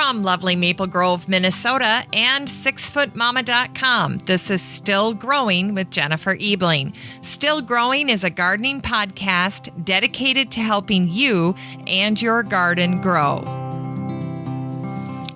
From lovely Maple Grove, Minnesota, and sixfootmama.com, this is Still Growing with Jennifer Ebling. Still Growing is a gardening podcast dedicated to helping you and your garden grow.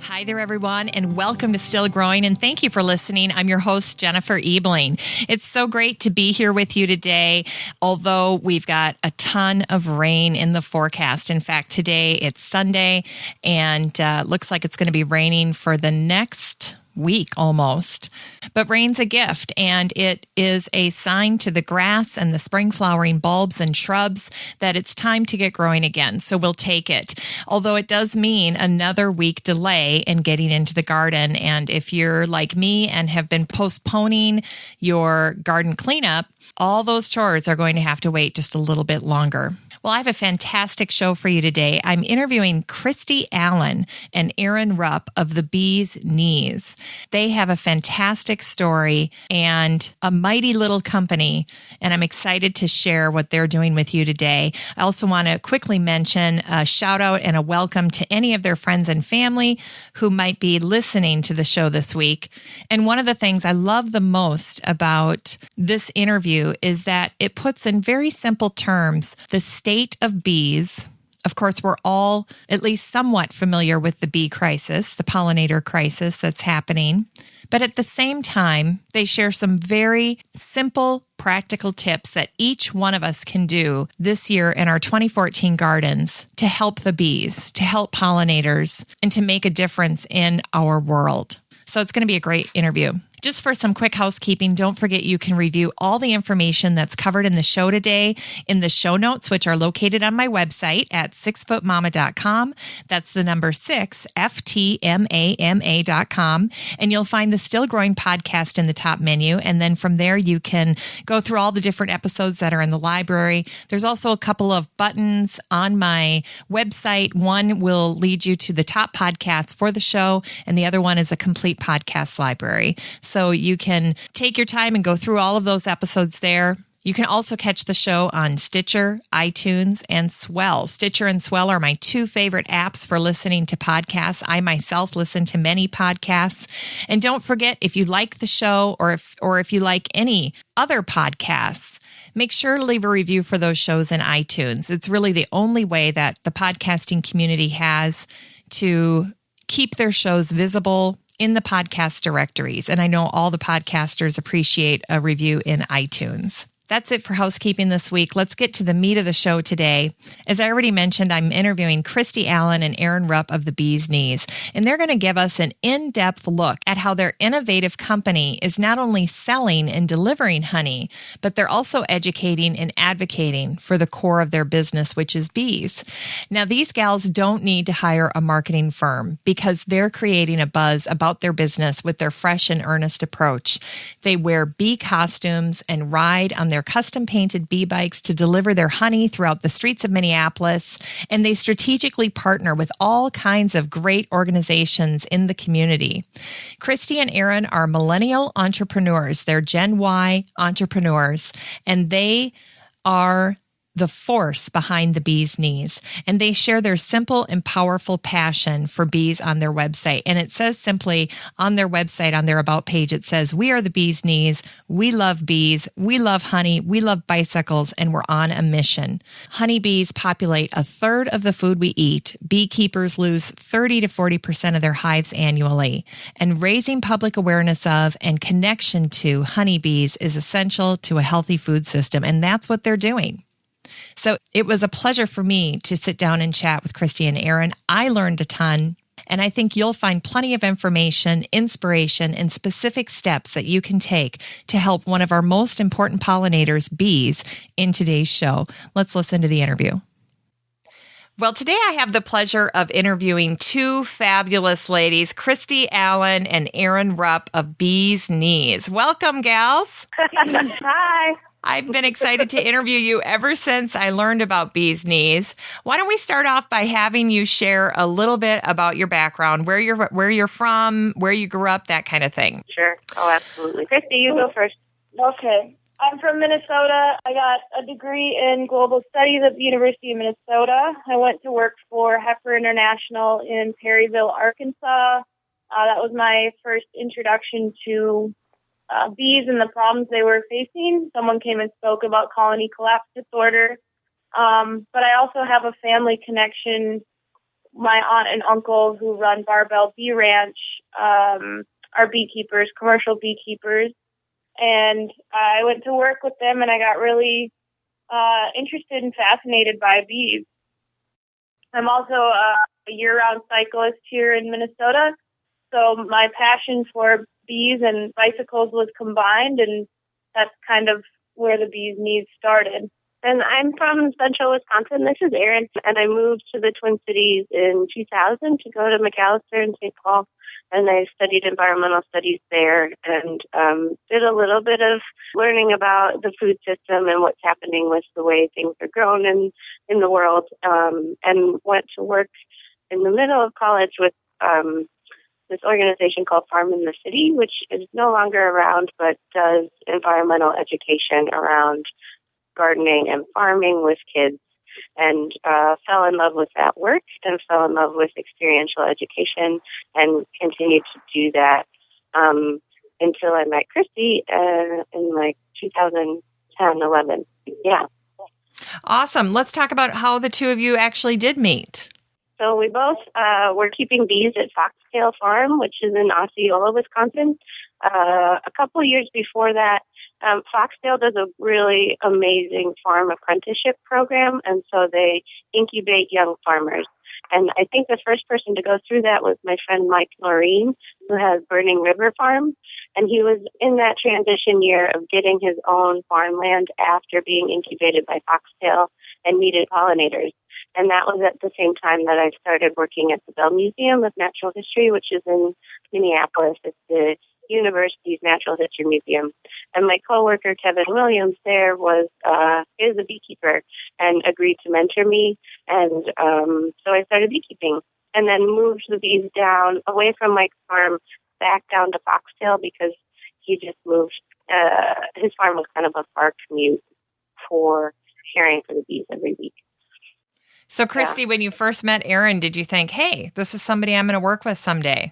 Hi there, everyone, and welcome to Still Growing, and thank you for listening. I'm your host, Jennifer Ebling. It's so great to be here with you today, although we've got a ton of rain in the forecast. In fact, today it's Sunday, and looks like it's going to be raining for the next week almost. But rain's a gift, and it is a sign to the grass and the spring flowering bulbs and shrubs that it's time to get growing again. So we'll take it. Although it does mean another week delay in getting into the garden. And if you're like me and have been postponing your garden cleanup, all those chores are going to have to wait just a little bit longer. Well, I have a fantastic show for you today. I'm interviewing Christy Allen and Aaron Rupp of the Bee's Knees. They have a fantastic story and a mighty little company, and I'm excited to share what they're doing with you today. I also want to quickly mention a shout out and a welcome to any of their friends and family who might be listening to the show this week. And one of the things I love the most about this interview is that it puts in very simple terms the state of bees. Of course, we're all at least somewhat familiar with the bee crisis, the pollinator crisis that's happening. But at the same time, they share some very simple, practical tips that each one of us can do this year in our 2014 gardens to help the bees, to help pollinators, and to make a difference in our world. So it's going to be a great interview. Just for some quick housekeeping, don't forget you can review all the information that's covered in the show today in the show notes, which are located on my website at sixfootmama.com. That's the number 6, FTMAMA.com. And you'll find the Still Growing podcast in the top menu. And then from there, you can go through all the different episodes that are in the library. There's also a couple of buttons on my website. One will lead you to the top podcasts for the show, and the other one is a complete podcast library. So you can take your time and go through all of those episodes there. You can also catch the show on Stitcher, iTunes, and Swell. Stitcher and Swell are my two favorite apps for listening to podcasts. I myself listen to many podcasts. And don't forget, if you like the show or if you like any other podcasts, make sure to leave a review for those shows in iTunes. It's really the only way that the podcasting community has to keep their shows visible in the podcast directories. And I know all the podcasters appreciate a review in iTunes. That's it for housekeeping this week. Let's get to the meat of the show today. As I already mentioned, I'm interviewing Christy Allen and Aaron Rupp of the Bee's Knees, and they're going to give us an in-depth look at how their innovative company is not only selling and delivering honey, but they're also educating and advocating for the core of their business, which is bees. Now, these gals don't need to hire a marketing firm because they're creating a buzz about their business with their fresh and earnest approach. They wear bee costumes and ride on their custom painted bee bikes to deliver their honey throughout the streets of Minneapolis, and they strategically partner with all kinds of great organizations in the community. Christy and Aaron are millennial entrepreneurs. They're Gen Y entrepreneurs, and they are the force behind the Bee's Knees. And they share their simple and powerful passion for bees on their website. And it says simply on their website, on their About page, it says, "We are the Bee's Knees. We love bees. We love honey. We love bicycles, and we're on a mission." Honeybees populate a third of the food we eat. Beekeepers lose 30 to 40% of their hives annually. And raising public awareness of and connection to honeybees is essential to a healthy food system. And that's what they're doing. So it was a pleasure for me to sit down and chat with Christy and Aaron. I learned a ton, and I think you'll find plenty of information, inspiration, and specific steps that you can take to help one of our most important pollinators, bees, in today's show. Let's listen to the interview. Well, today I have the pleasure of interviewing two fabulous ladies, Christy Allen and Aaron Rupp of Bee's Knees. Welcome, gals. Hi. I've been excited to interview you ever since I learned about Bee's Knees. Why don't we start off by having you share a little bit about your background, where you're from, where you grew up, that kind of thing. Sure. Oh, absolutely. Christy, you go first. Okay. I'm from Minnesota. I got a degree in global studies at the University of Minnesota. I went to work for Heifer International in Perryville, Arkansas. That was my first introduction to bees and the problems they were facing. Someone came and spoke about colony collapse disorder. But I also have a family connection. My aunt and uncle who run Barbell Bee Ranch are beekeepers, commercial beekeepers. And I went to work with them, and I got really interested and fascinated by bees. I'm also a year-round cyclist here in Minnesota, so my passion for bees and bicycles was combined, and that's kind of where the bees' needs started. And I'm from central Wisconsin. This is Erin, and I moved to the Twin Cities in 2000 to go to Macalester and St. Paul, and I studied environmental studies there and did a little bit of learning about the food system and what's happening with the way things are grown in the world, and went to work in the middle of college with this organization called Farm in the City, which is no longer around but does environmental education around gardening and farming with kids, and fell in love with that work and fell in love with experiential education and continued to do that until I met Christy in like 2010, 11. Yeah. Awesome. Let's talk about how the two of you actually did meet. So we both were keeping bees at Foxtail Farm, which is in Osceola, Wisconsin. A couple of years before that, Foxtail does a really amazing farm apprenticeship program, and so they incubate young farmers. And I think the first person to go through that was my friend Mike Noreen, who has Burning River Farm. And he was in that transition year of getting his own farmland after being incubated by Foxtail and needed pollinators. And that was at the same time that I started working at the Bell Museum of Natural History, which is in Minneapolis. It's the university's Natural History Museum. And my coworker, Kevin Williams, there is a beekeeper and agreed to mentor me. And so I started beekeeping and then moved the bees down away from Mike's farm back down to Foxtail because he just moved. His farm was kind of a far commute for caring for the bees every week. So, Christy, when you first met Erin, did you think, hey, this is somebody I'm going to work with someday?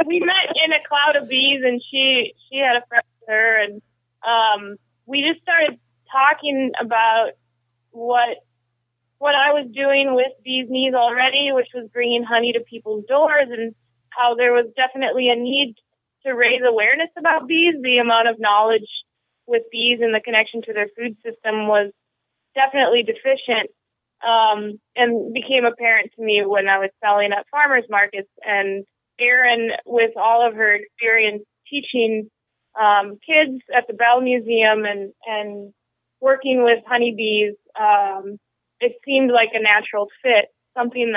We met in a cloud of bees, and she had a friend with her, and we just started talking about what I was doing with Bees Knees already, which was bringing honey to people's doors, and how there was definitely a need to raise awareness about bees. The amount of knowledge with bees and the connection to their food system was definitely deficient. And became apparent to me when I was selling at farmers markets. And Erin, with all of her experience teaching kids at the Bell Museum and working with honeybees, it seemed like a natural fit. Something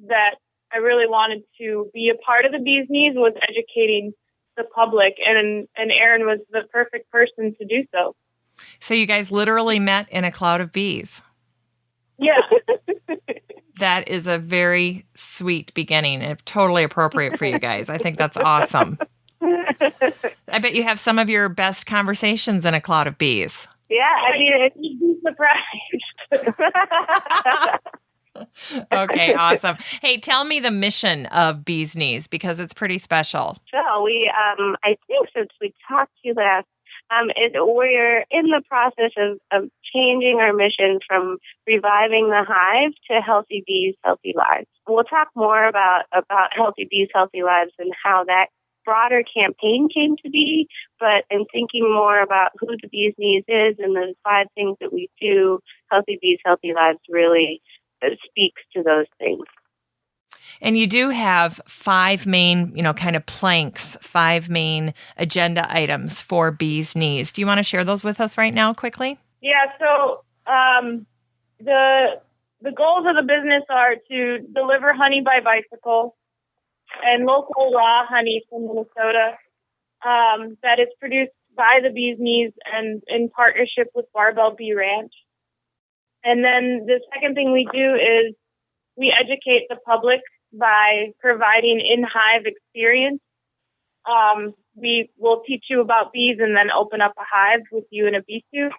that I really wanted to be a part of the Bees Knees was educating the public, and Erin was the perfect person to do so. So you guys literally met in a cloud of bees. Yeah. That is a very sweet beginning and totally appropriate for you guys. I think that's awesome. I bet you have some of your best conversations in a cloud of bees. Yeah, I mean, you'd be surprised. Okay, awesome. Hey, tell me the mission of Bees Knees, because it's pretty special. So we, I think since we talked to you last, we're in the process of changing our mission from reviving the hive to healthy bees, healthy lives. We'll talk more about healthy bees, healthy lives and how that broader campaign came to be, but in thinking more about who the Bees Knees is and the 5 things that we do, healthy bees, healthy lives really speaks to those things. And you do have 5 main, kind of planks, 5 main agenda items for Bees Knees. Do you want to share those with us right now quickly? Yeah, so the goals of the business are to deliver honey by bicycle and local raw honey from Minnesota that is produced by the Bees Knees and in partnership with Barbell Bee Ranch. And then the second thing we do is we educate the public by providing in-hive experience we will teach you about bees and then open up a hive with you in a bee suit.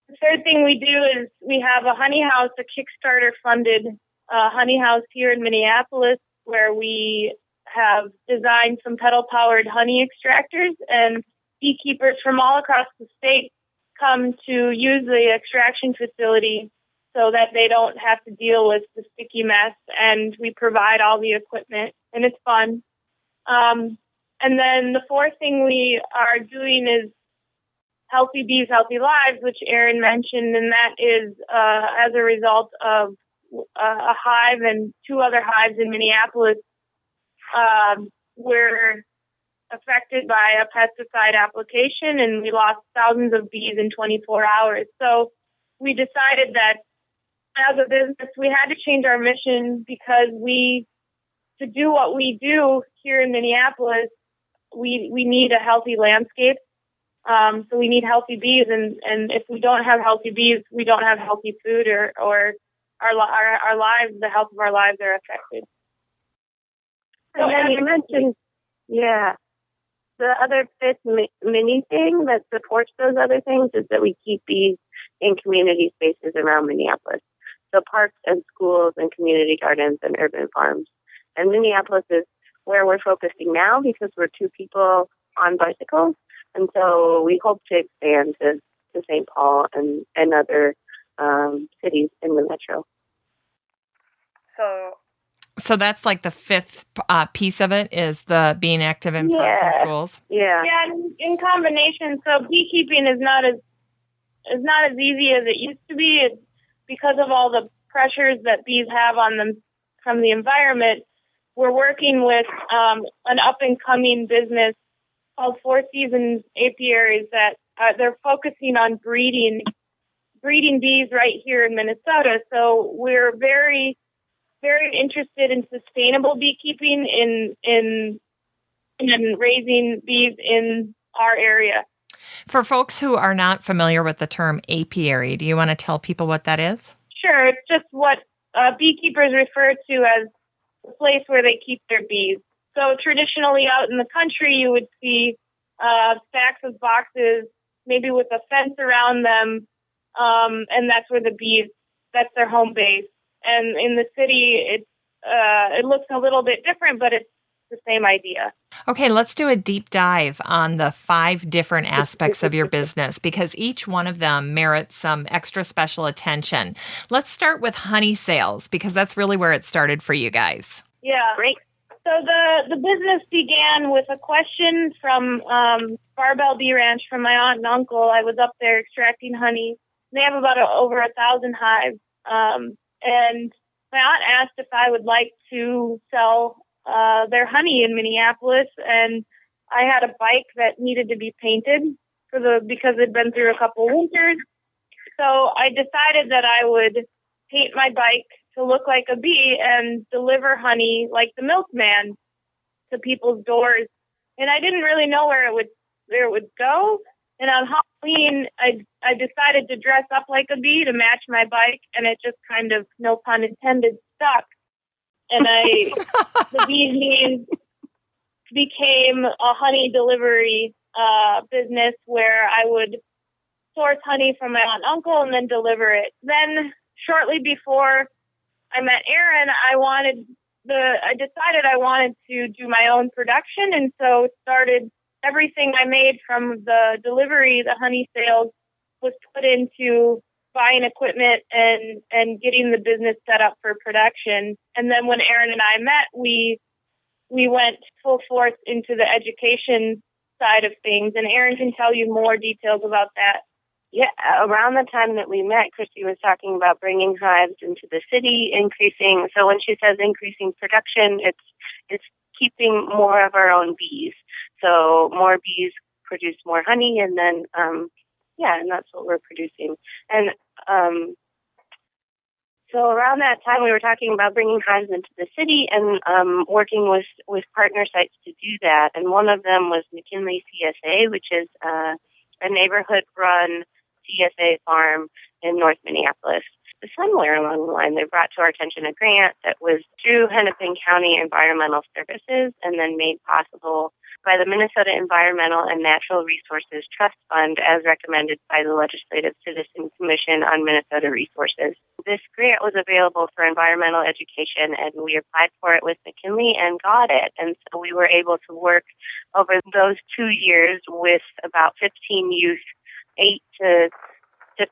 The third thing we do is we have a honey house, a Kickstarter-funded honey house here in Minneapolis, where we have designed some pedal-powered honey extractors, and beekeepers from all across the state come to use the extraction facility so that they don't have to deal with the sticky mess, and we provide all the equipment, and it's fun. And then the fourth thing we are doing is Healthy Bees, Healthy Lives, which Erin mentioned, and that is as a result of a hive and two other hives in Minneapolis were affected by a pesticide application, and we lost thousands of bees in 24 hours. So we decided that as a business, we had to change our mission because to do what we do here in Minneapolis, we need a healthy landscape. So we need healthy bees, and if we don't have healthy bees, we don't have healthy food, or our lives, the health of our lives are affected. So, and you mentioned, the other fifth mini thing that supports those other things is that we keep bees in community spaces around Minneapolis. So parks and schools and community gardens and urban farms. And Minneapolis is where we're focusing now because we're two people on bicycles. And so we hope to expand to St. Paul and other cities in the metro. So that's like the fifth piece of it is the being active in parks and schools. Yeah, in combination. So beekeeping is not as easy as it used to be. It's because of all the pressures that bees have on them from the environment. We're working with an up-and-coming business called Four Seasons Apiaries that they're focusing on breeding bees right here in Minnesota. So we're very, very interested in sustainable beekeeping in raising bees in our area. For folks who are not familiar with the term apiary, do you want to tell people what that is? Sure. It's just what beekeepers refer to as the place where they keep their bees. So traditionally out in the country, you would see stacks of boxes, maybe with a fence around them, and that's where the bees, that's their home base. And in the city, it looks a little bit different, but it's the same idea. Okay, let's do a deep dive on the 5 different aspects of your business because each one of them merits some extra special attention. Let's start with honey sales because that's really where it started for you guys. Yeah, great. So the business began with a question from Barbell Bee Ranch from my aunt and uncle. I was up there extracting honey. They have about over 1,000 hives. And my aunt asked if I would like to sell their honey in Minneapolis. And I had a bike that needed to be painted because it'd been through a couple winters. So I decided that I would paint my bike to look like a bee and deliver honey like the milkman to people's doors. And I didn't really know where it would go. And on Halloween, I decided to dress up like a bee to match my bike, and it just kind of, no pun intended, stuck. And the bees became a honey delivery business where I would source honey from my aunt and uncle and then deliver it. Then shortly before I met Erin, I decided I wanted to do my own production, and so started everything I made from the delivery, the honey sales, was put into buying equipment and getting the business set up for production. And then when Erin and I met, we went full force into the education side of things, and Erin can tell you more details about that. Yeah, around the time that we met, Christy was talking about bringing hives into the city, increasing. So when she says increasing production, it's keeping more of our own bees. So more bees produce more honey, and then and that's what we're producing. And so around that time, we were talking about bringing hives into the city and working with partner sites to do that. And one of them was McKinley CSA, which is a neighborhood-run CSA farm in North Minneapolis. Somewhere along the line, they brought to our attention a grant that was through Hennepin County Environmental Services and then made possible by the Minnesota Environmental and Natural Resources Trust Fund as recommended by the Legislative Citizen Commission on Minnesota Resources. This grant was available for environmental education, and we applied for it with McKinley and got it. And so we were able to work over those 2 years with about 15 youth, 8 to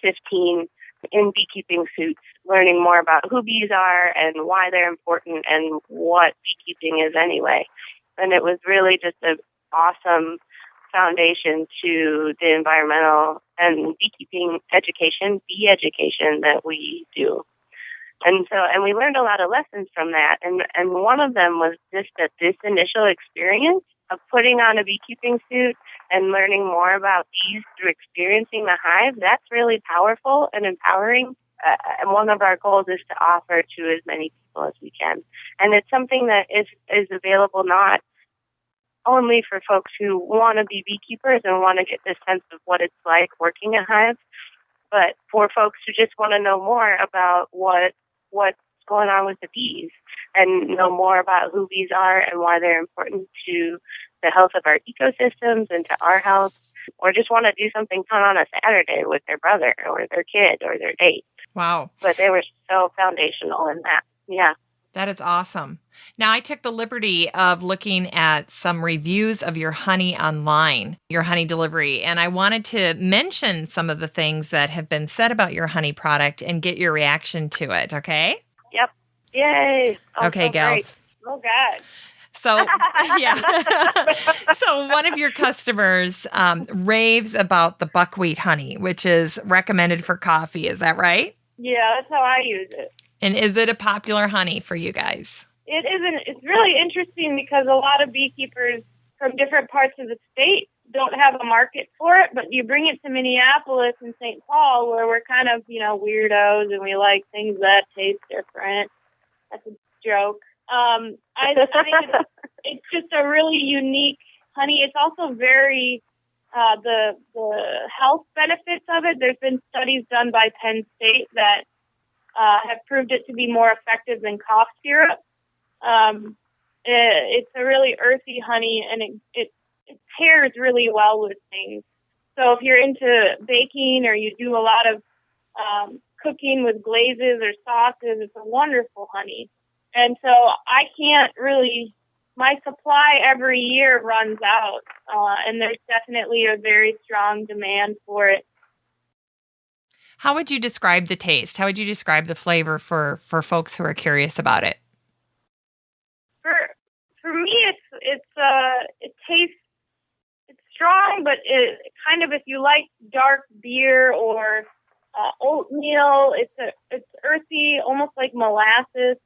15, in beekeeping suits, learning more about who bees are and why they're important and what beekeeping is anyway. And it was really just an awesome foundation to the environmental and beekeeping education, bee education that we do. And we learned a lot of lessons from that. And one of them was just that this initial experience of putting on a beekeeping suit and learning more about bees through experiencing the hive, that's really powerful and empowering. And one of our goals is to offer to as many people as we can. And it's something that is available not only for folks who want to be beekeepers and want to get this sense of what it's like working a hive, but for folks who just want to know more about what's going on with the bees and know more about who bees are and why they're important to the health of our ecosystems and to our health, or just want to do something fun on a Saturday with their brother or their kid or their date. Wow. But they were so foundational in that. Yeah. That is awesome. Now, I took the liberty of looking at some reviews of your honey online, your honey delivery, and I wanted to mention some of the things that have been said about your honey product and get your reaction to it, okay? Yep. Yay. Okay, gals. Great. Oh, God. So, yeah. So one of your customers raves about the buckwheat honey, which is recommended for coffee. Is that right? Yeah, that's how I use it. And is it a popular honey for you guys? It isn't. It's really interesting because a lot of beekeepers from different parts of the state don't have a market for it, but you bring it to Minneapolis and St. Paul, where we're kind of, weirdos and we like things that taste different. That's a joke. I think it's just a really unique honey. It's also very, the health benefits of it. There's been studies done by Penn State that have proved it to be more effective than cough syrup. It's a really earthy honey, and it pairs really well with things. So if you're into baking or you do a lot of cooking with glazes or sauces, it's a wonderful honey. And so I can't really, my supply every year runs out, and there's definitely a very strong demand for it. How would you describe the taste? How would you describe the flavor for folks who are curious about it? For me, it tastes, it's strong, but it kind of, if you like dark beer or oatmeal, it's earthy, almost like molasses,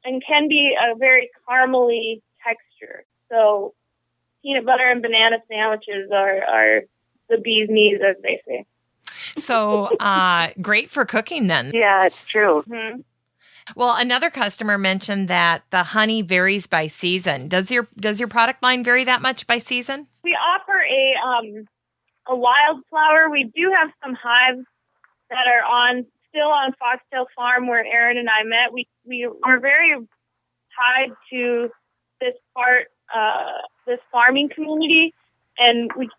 and can be a very caramely texture. So peanut butter and banana sandwiches are the bee's knees, as they say. So great for cooking then. Yeah, it's true. Mm-hmm. Well, another customer mentioned that the honey varies by season. Does your product line vary that much by season? We offer a wildflower. We do have some hives that are still on Foxtail Farm where Erin and I met. We are very tied to this farming community, and we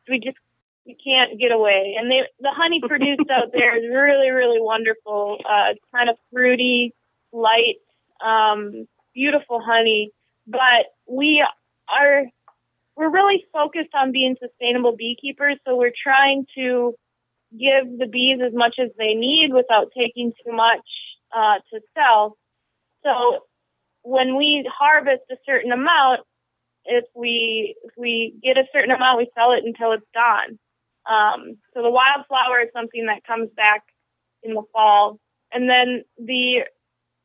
can't get away. And the honey produced out there is really, really wonderful. It's kind of fruity, light, beautiful honey. But we're really focused on being sustainable beekeepers, so we're trying to give the bees as much as they need without taking too much to sell. So when we harvest a certain amount, if we get a certain amount, we sell it until it's gone. So the wildflower is something that comes back in the fall. And then the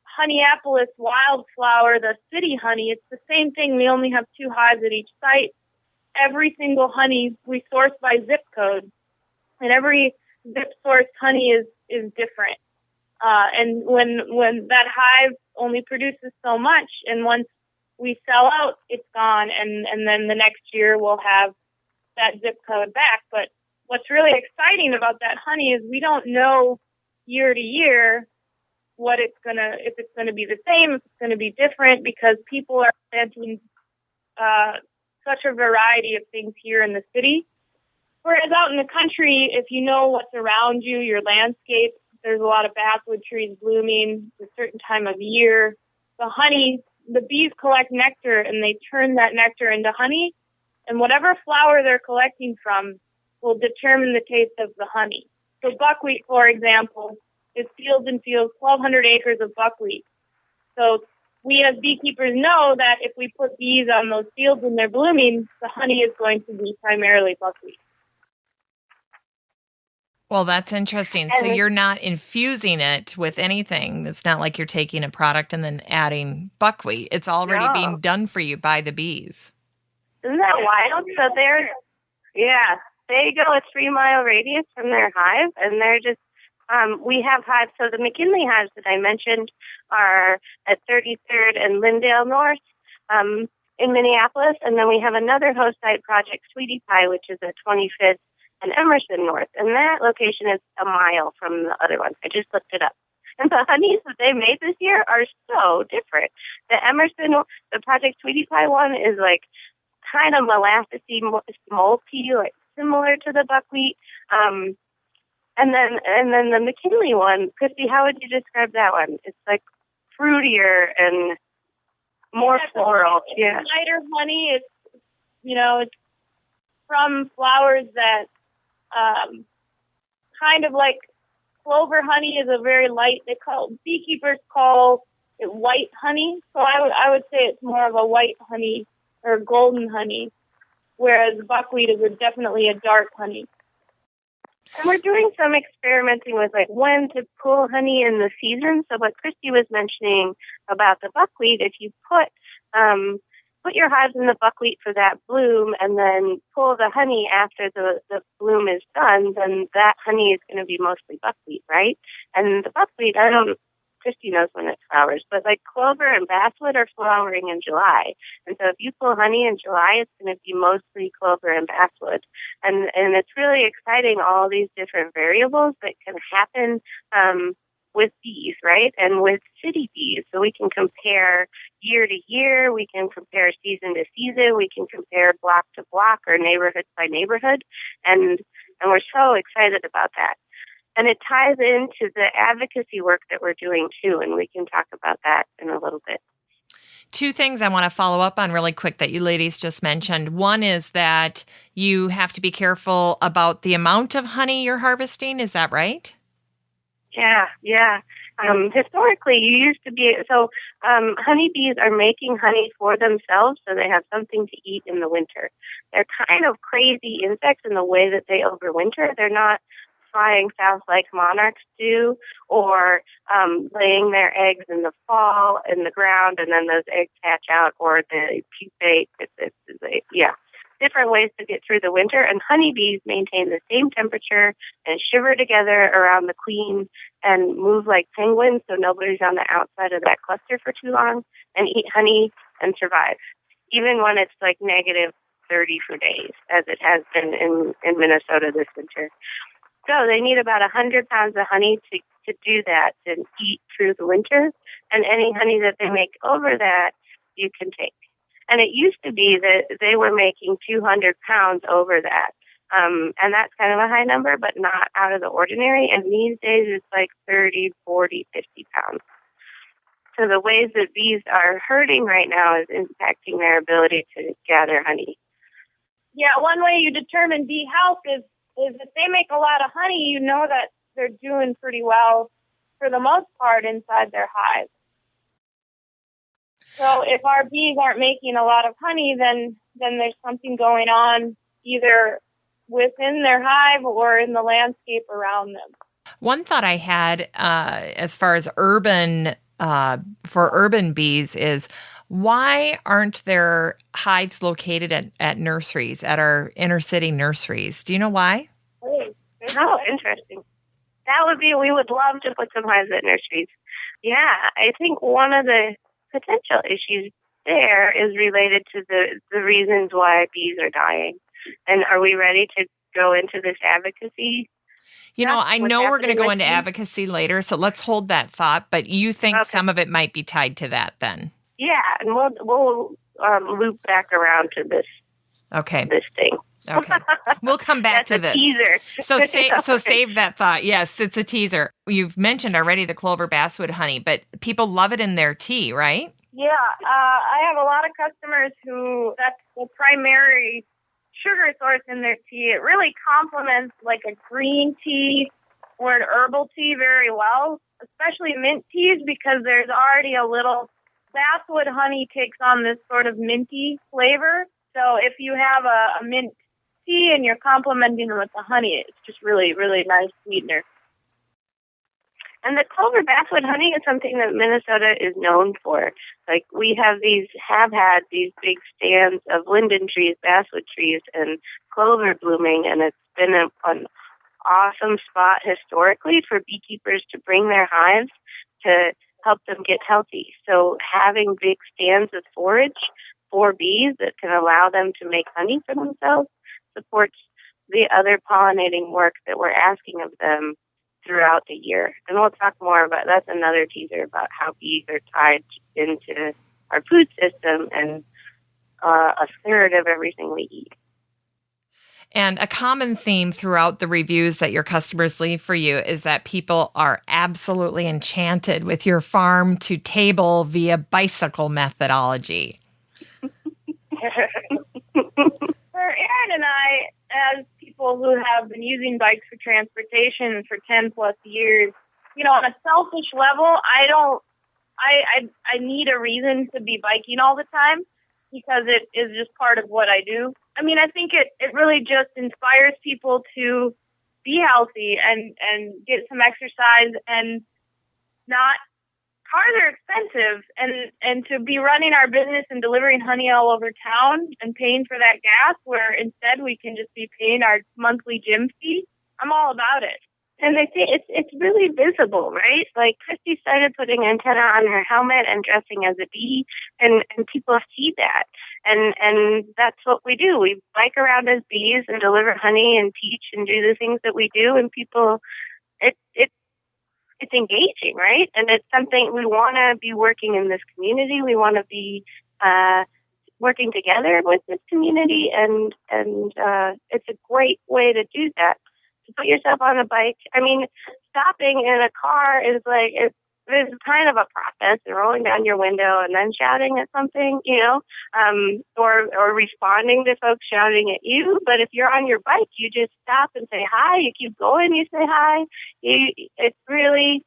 Honeyappolis wildflower, the city honey, it's the same thing. We only have 2 hives at each site. Every single honey we source by zip code, and every zip source honey is different. And when that hive only produces so much, and once we sell out, it's gone, and then the next year we'll have that zip code back. But what's really exciting about that honey is we don't know year to year if it's gonna be the same, if it's gonna be different, because people are planting such a variety of things here in the city. Whereas out in the country, if you know what's around you, your landscape, there's a lot of basswood trees blooming at a certain time of year. The bees collect nectar and they turn that nectar into honey. And whatever flower they're collecting from will determine the taste of the honey. So buckwheat, for example, is fields and fields, 1,200 acres of buckwheat. So we as beekeepers know that if we put bees on those fields and they're blooming, the honey is going to be primarily buckwheat. Well, that's interesting. So you're not infusing it with anything. It's not like you're taking a product and then adding buckwheat. It's already being done for you by the bees. Isn't that wild? So there you go. A 3-mile radius from their hive, and they're just, we have hives. So the McKinley hives that I mentioned are at 33rd and Lyndale North in Minneapolis, and then we have another host site project, Sweetie Pie, which is at 25th and Emerson North, and that location is a mile from the other one. I just looked it up. And the honeys that they made this year are so different. The Project Sweetie Pie one is like kind of molassesy, malty, like similar to the buckwheat. And then the McKinley one, Christy, how would you describe that one? It's like fruitier and more floral. Yeah, lighter honey. It's from flowers that kind of like clover honey is a very light. Beekeepers call it white honey. So I would say it's more of a white honey or golden honey, whereas buckwheat is definitely a dark honey. And we're doing some experimenting with like when to pull honey in the season. So what Christy was mentioning about the buckwheat, if you put your hives in the buckwheat for that bloom and then pull the honey after the bloom is done, then that honey is going to be mostly buckwheat, right? And the buckwheat, Christy knows when it flowers, but like clover and basswood are flowering in July. And so if you pull honey in July, it's going to be mostly clover and basswood. And it's really exciting, all these different variables that can happen with bees, right? And with city bees. So we can compare year to year, we can compare season to season, we can compare block to block or neighborhood by neighborhood. And we're so excited about that. And it ties into the advocacy work that we're doing too, and we can talk about that in a little bit. 2 things I want to follow up on really quick that you ladies just mentioned. One is that you have to be careful about the amount of honey you're harvesting. Is that right? Yeah. Historically, you used to be, honeybees are making honey for themselves so they have something to eat in the winter. They're kind of crazy insects in the way that they overwinter. They're not flying south like monarchs do, or laying their eggs in the fall in the ground and then those eggs hatch out, or they pupate. Different ways to get through the winter. And honeybees maintain the same temperature and shiver together around the queen and move like penguins so nobody's on the outside of that cluster for too long, and eat honey and survive, even when it's like -30 for days, as it has been in Minnesota this winter. So they need about 100 pounds of honey to do that, to eat through the winter. And any honey that they make over that, you can take. And it used to be that they were making 200 pounds over that. And that's kind of a high number, but not out of the ordinary. And these days it's like 30, 40, 50 pounds. So the ways that bees are hurting right now is impacting their ability to gather honey. Yeah, one way you determine bee health is if they make a lot of honey, you know that they're doing pretty well for the most part inside their hive. So if our bees aren't making a lot of honey, then there's something going on either within their hive or in the landscape around them. One thought I had as far as for urban bees is, why aren't there hives located at nurseries, at our inner city nurseries? Do you know why? Oh, interesting. We would love to put some hives at nurseries. Yeah, I think one of the potential issues there is related to the reasons why bees are dying. And are we ready to go into this advocacy? I know we're going to go into advocacy later, so let's hold that thought. But you think some of it might be tied to that then? Yeah, and we'll loop back around to this Okay. this thing. Okay. We'll come back to That's this. a teaser. So save that thought. Yes, it's a teaser. You've mentioned already the clover basswood honey, but people love it in their tea, right? Yeah, I have a lot of customers who that's the primary sugar source in their tea. It really complements like a green tea or an herbal tea very well, especially mint teas, because there's already a little basswood honey takes on this sort of minty flavor. So if you have a mint tea and you're complementing it with the honey, it's just really, really nice sweetener. And the clover basswood honey is something that Minnesota is known for. Like, we have had these big stands of linden trees, basswood trees, and clover blooming, and it's been an awesome spot historically for beekeepers to bring their hives to help them get healthy. So having big stands of forage for bees that can allow them to make honey for themselves supports the other pollinating work that we're asking of them throughout the year. And we'll talk more about, that's another teaser about how bees are tied into our food system and a third of everything we eat. And a common theme throughout the reviews that your customers leave for you is that people are absolutely enchanted with your farm to table via bicycle methodology. For Erin and I, as people who have been using bikes for transportation for 10 plus years, on a selfish level, I need a reason to be biking all the time because it is just part of what I do. I mean, I think it really just inspires people to be healthy and get some exercise and not. Cars are expensive, and to be running our business and delivering honey all over town and paying for that gas, where instead we can just be paying our monthly gym fee, I'm all about it. And they say it's really visible, right? Like, Christy started putting antenna on her helmet and dressing as a bee, and people see that. And that's what we do. We bike around as bees and deliver honey and teach and do the things that we do, and people, it's engaging, right? And it's something we want to be working in this community. We want to be working together with this community, and it's a great way to do that. To put yourself on a bike. I mean, stopping in a car is like, it's kind of a process, and rolling down your window and then shouting at something, or responding to folks shouting at you. But if you're on your bike, you just stop and say hi. You keep going, you say hi. It's really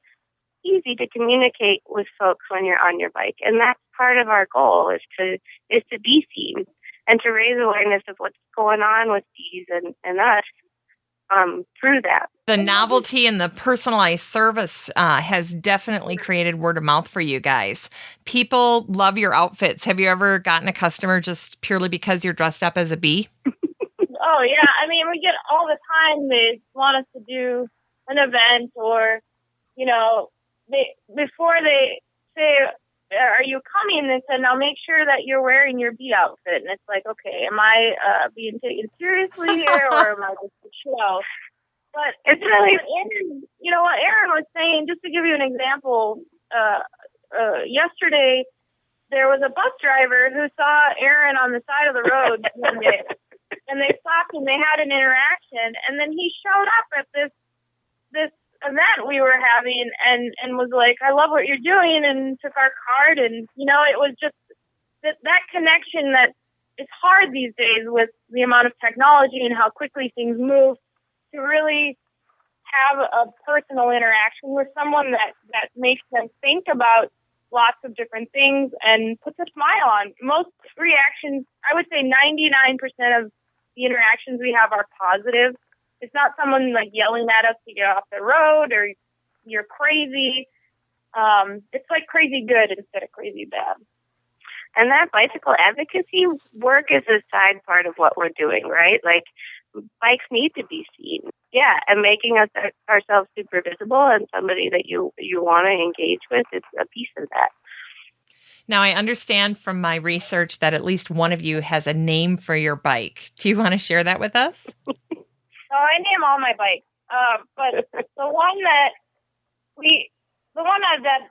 easy to communicate with folks when you're on your bike, and that's part of our goal is to be seen and to raise awareness of what's going on with bees and us. Through that. The novelty and the personalized service has definitely created word of mouth for you guys. People love your outfits. Have you ever gotten a customer just purely because you're dressed up as a bee? Oh, yeah. I mean, we get all the time they want us to do an event or, before they say, are you coming? They said, now make sure that you're wearing your bee outfit. And it's like, okay, am I being taken seriously here or am I just a show? But it's really, what Erin was saying, just to give you an example, yesterday there was a bus driver who saw Erin on the side of the road one day, and they stopped and they had an interaction, and then he showed up at this event we were having and was like, I love what you're doing, and took our card, and it was just that connection that is hard these days with the amount of technology and how quickly things move, to really have a personal interaction with someone that makes them think about lots of different things and puts a smile on. Most reactions, I would say 99% of the interactions we have are positive. It's not someone like yelling at us to get off the road or you're crazy. It's like crazy good instead of crazy bad. And that bicycle advocacy work is a side part of what we're doing, right? Like, bikes need to be seen. Yeah, and making ourselves super visible and somebody that you want to engage with is a piece of that. Now, I understand from my research that at least one of you has a name for your bike. Do you want to share that with us? Oh, I name all my bikes. But the one that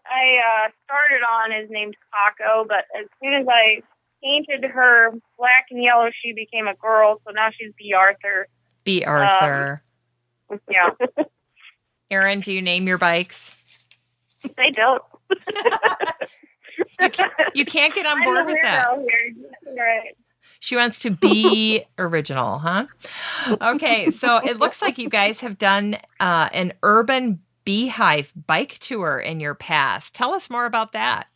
I started on is named Paco, but as soon as I painted her black and yellow, she became a girl, so now she's Bea Arthur. Bea Arthur. Yeah. Erin, do you name your bikes? They don't. You can't get on board with that. Here. Right. She wants to be original, huh? Okay, so it looks like you guys have done an urban beehive bike tour in your past. Tell us more about that.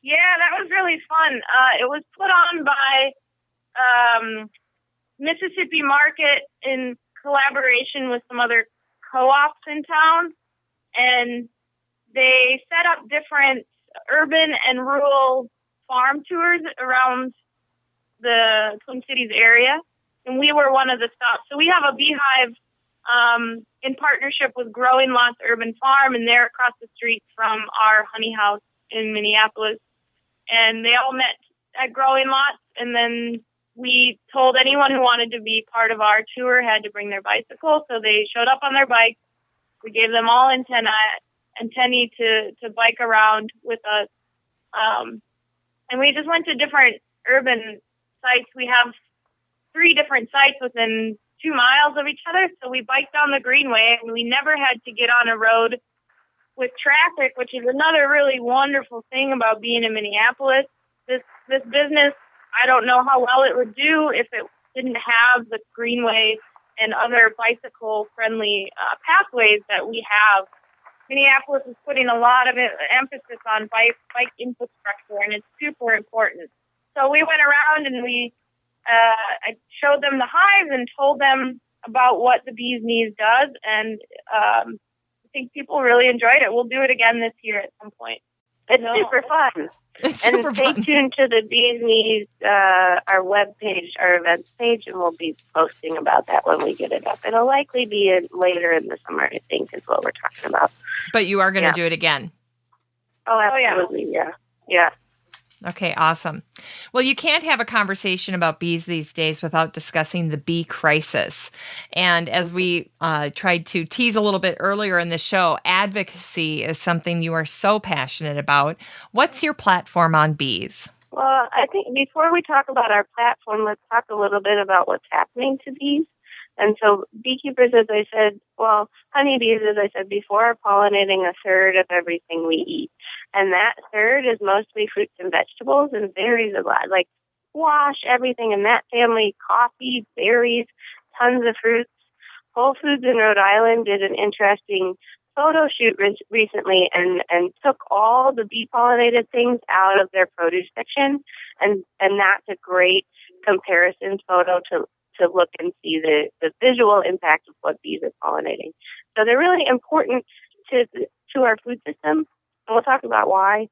Yeah, that was really fun. It was put on by Mississippi Market in collaboration with some other co-ops in town, and they set up different urban and rural farm tours around the Twin Cities area, and we were one of the stops. So we have a beehive in partnership with Growing Lots Urban Farm, and they're across the street from our honey house in Minneapolis. And they all met at Growing Lots, and then we told anyone who wanted to be part of our tour had to bring their bicycle. So they showed up on their bikes. We gave them all antennae to bike around with us. And we just went to different urban sites. We have 3 different sites within 2 miles of each other. So we biked down the Greenway, and we never had to get on a road with traffic, which is another really wonderful thing about being in Minneapolis. This business, I don't know how well it would do if it didn't have the Greenway and other bicycle-friendly pathways that we have. Minneapolis is putting a lot of emphasis on bike infrastructure, and it's super important. So we went around and I showed them the hives and told them about what the Bee's Knees does, and I think people really enjoyed it. We'll do it again this year at some point. It's super fun. It's and super stay fun. tuned to the Bee's Knees, our webpage, our events page, and we'll be posting about that when we get it up. It'll likely be later in the summer, I think, is what we're talking about. But you are going to do it again. Oh, absolutely, yeah. Okay, awesome. Well, you can't have a conversation about bees these days without discussing the bee crisis. And as we tried to tease a little bit earlier in the show, advocacy is something you are so passionate about. What's your platform on bees? Well, I think before we talk about our platform, let's talk a little bit about what's happening to bees. And so beekeepers, as I said, honeybees, as I said before, are pollinating a third of everything we eat. And that third is mostly fruits and vegetables and varies a lot, like squash, everything in that family, coffee, berries, tons of fruits. Whole Foods in Rhode Island did an interesting photo shoot recently and took all the bee-pollinated things out of their produce section. And that's a great comparison photo to look and see the visual impact of what bees are pollinating. So they're really important to our food system, and we'll talk about why.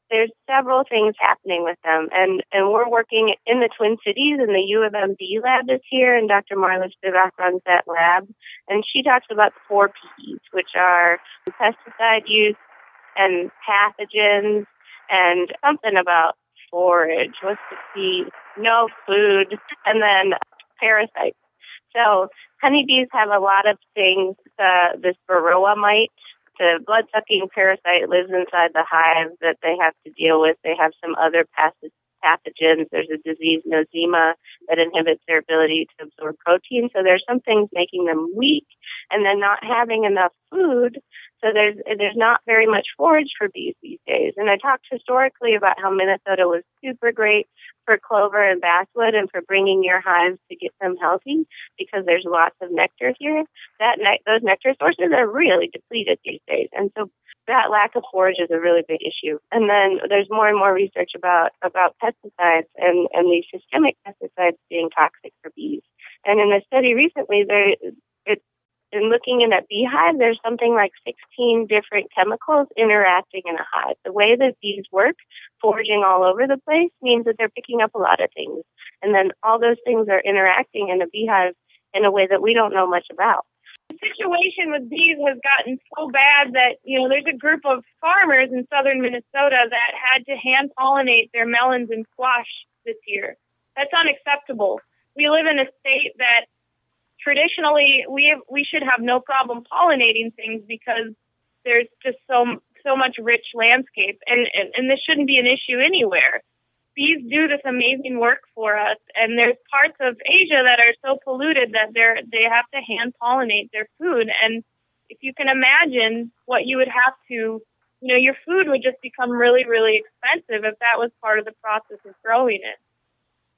There's several things happening with them, and we're working in the Twin Cities, and the U of M Bee Lab is here, and Dr. Marla Spivak runs that lab, and she talks about the 4 Ps, which are pesticide use and pathogens, and something about forage. What's the P? No food, and then parasites. So honeybees have a lot of things. This varroa mite, the blood-sucking parasite, lives inside the hive that they have to deal with. They have some other pathogens. There's a disease, nosema, that inhibits their ability to absorb protein. So there's some things making them weak, and then not having enough food. So there's not very much forage for bees these days. And I talked historically about how Minnesota was super great for clover and basswood and for bringing your hives to get them healthy because there's lots of nectar here. Those nectar sources are really depleted these days. And so that lack of forage is a really big issue. And then there's more and more research about pesticides and these systemic pesticides being toxic for bees. And in a study recently, in looking in a beehive, there's something like 16 different chemicals interacting in a hive. The way that bees work, foraging all over the place, means that they're picking up a lot of things. And then all those things are interacting in a beehive in a way that we don't know much about. The situation with bees has gotten so bad that, there's a group of farmers in southern Minnesota that had to hand pollinate their melons and squash this year. That's unacceptable. We live in a state that traditionally we should have no problem pollinating things because there's just so much rich landscape, and this shouldn't be an issue anywhere. bees do this amazing work for us, and there's parts of Asia that are so polluted that they have to hand pollinate their food. And if you can imagine what you would have to, your food would just become really, really expensive if that was part of the process of growing it.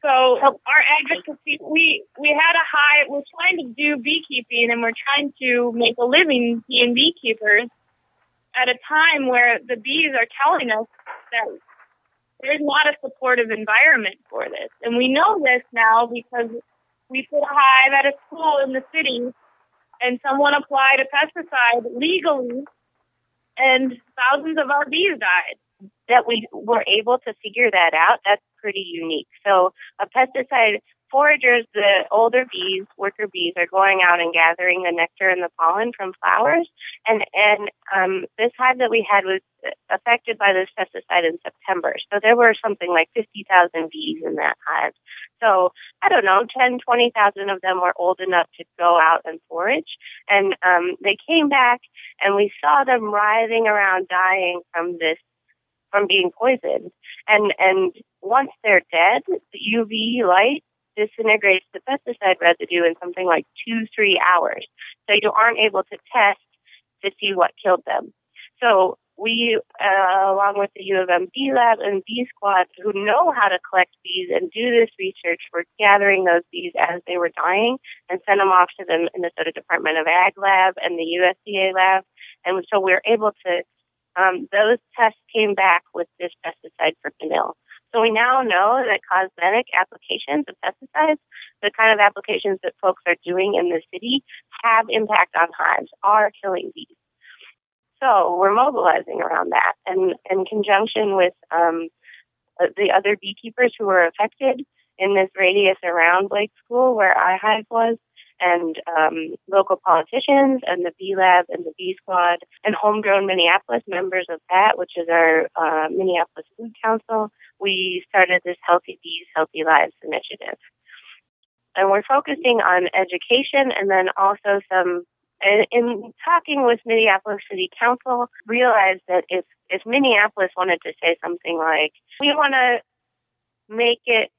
So our advocacy, we had a high, we're trying to do beekeeping, and we're trying to make a living being beekeepers at a time where the bees are telling us that there's not a supportive environment for this. And we know this now because we put a hive at a school in the city, and someone applied a pesticide legally, and thousands of our bees died. That we were able to figure that out, that's pretty unique. So a pesticide, foragers, the older bees, worker bees, are going out and gathering the nectar and the pollen from flowers. And this hive that we had was affected by this pesticide in September. So there were something like 50,000 bees in that hive. So, I don't know, 10, 20,000 of them were old enough to go out and forage. And they came back, and we saw them writhing around dying from being poisoned. And once they're dead, the UV light disintegrates the pesticide residue in something like 2-3 hours. So you aren't able to test to see what killed them. So we, along with the U of M Bee Lab and Bee Squad, who know how to collect bees and do this research, were gathering those bees as they were dying and send them off to the Minnesota Department of Ag Lab and the USDA lab. And so we were able to those tests came back with this pesticide fipronil. So we now know that cosmetic applications of pesticides, the kind of applications that folks are doing in the city, have impact on hives, are killing bees. So we're mobilizing around that, and in conjunction with the other beekeepers who were affected in this radius around Blake School where iHive was, and local politicians and the Bee Lab and the Bee Squad and Homegrown Minneapolis, members of that, which is our Minneapolis Food Council, we started this Healthy Bees, Healthy Lives initiative. And we're focusing on education, and then also in talking with Minneapolis City Council, realized that if Minneapolis wanted to say something like, we want to make it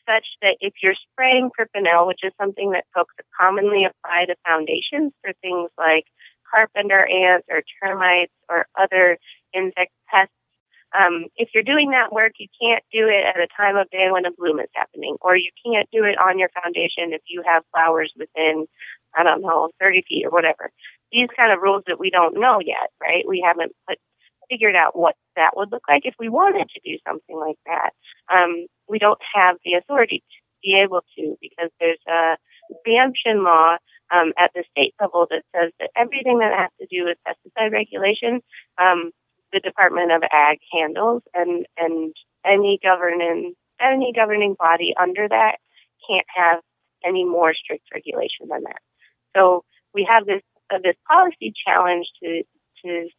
such that if you're spraying fipronil, which is something that folks commonly apply to foundations for things like carpenter ants or termites or other insect pests, if you're doing that work, you can't do it at a time of day when a bloom is happening, or you can't do it on your foundation if you have flowers within, 30 feet or whatever. These kind of rules that we don't know yet, right? We haven't figured out what that would look like if we wanted to do something like that. We don't have the authority to be able to, because there's a preemption law at the state level that says that everything that has to do with pesticide regulation, the Department of Ag handles, and any governing body under that can't have any more strict regulation than that. So we have this policy challenge to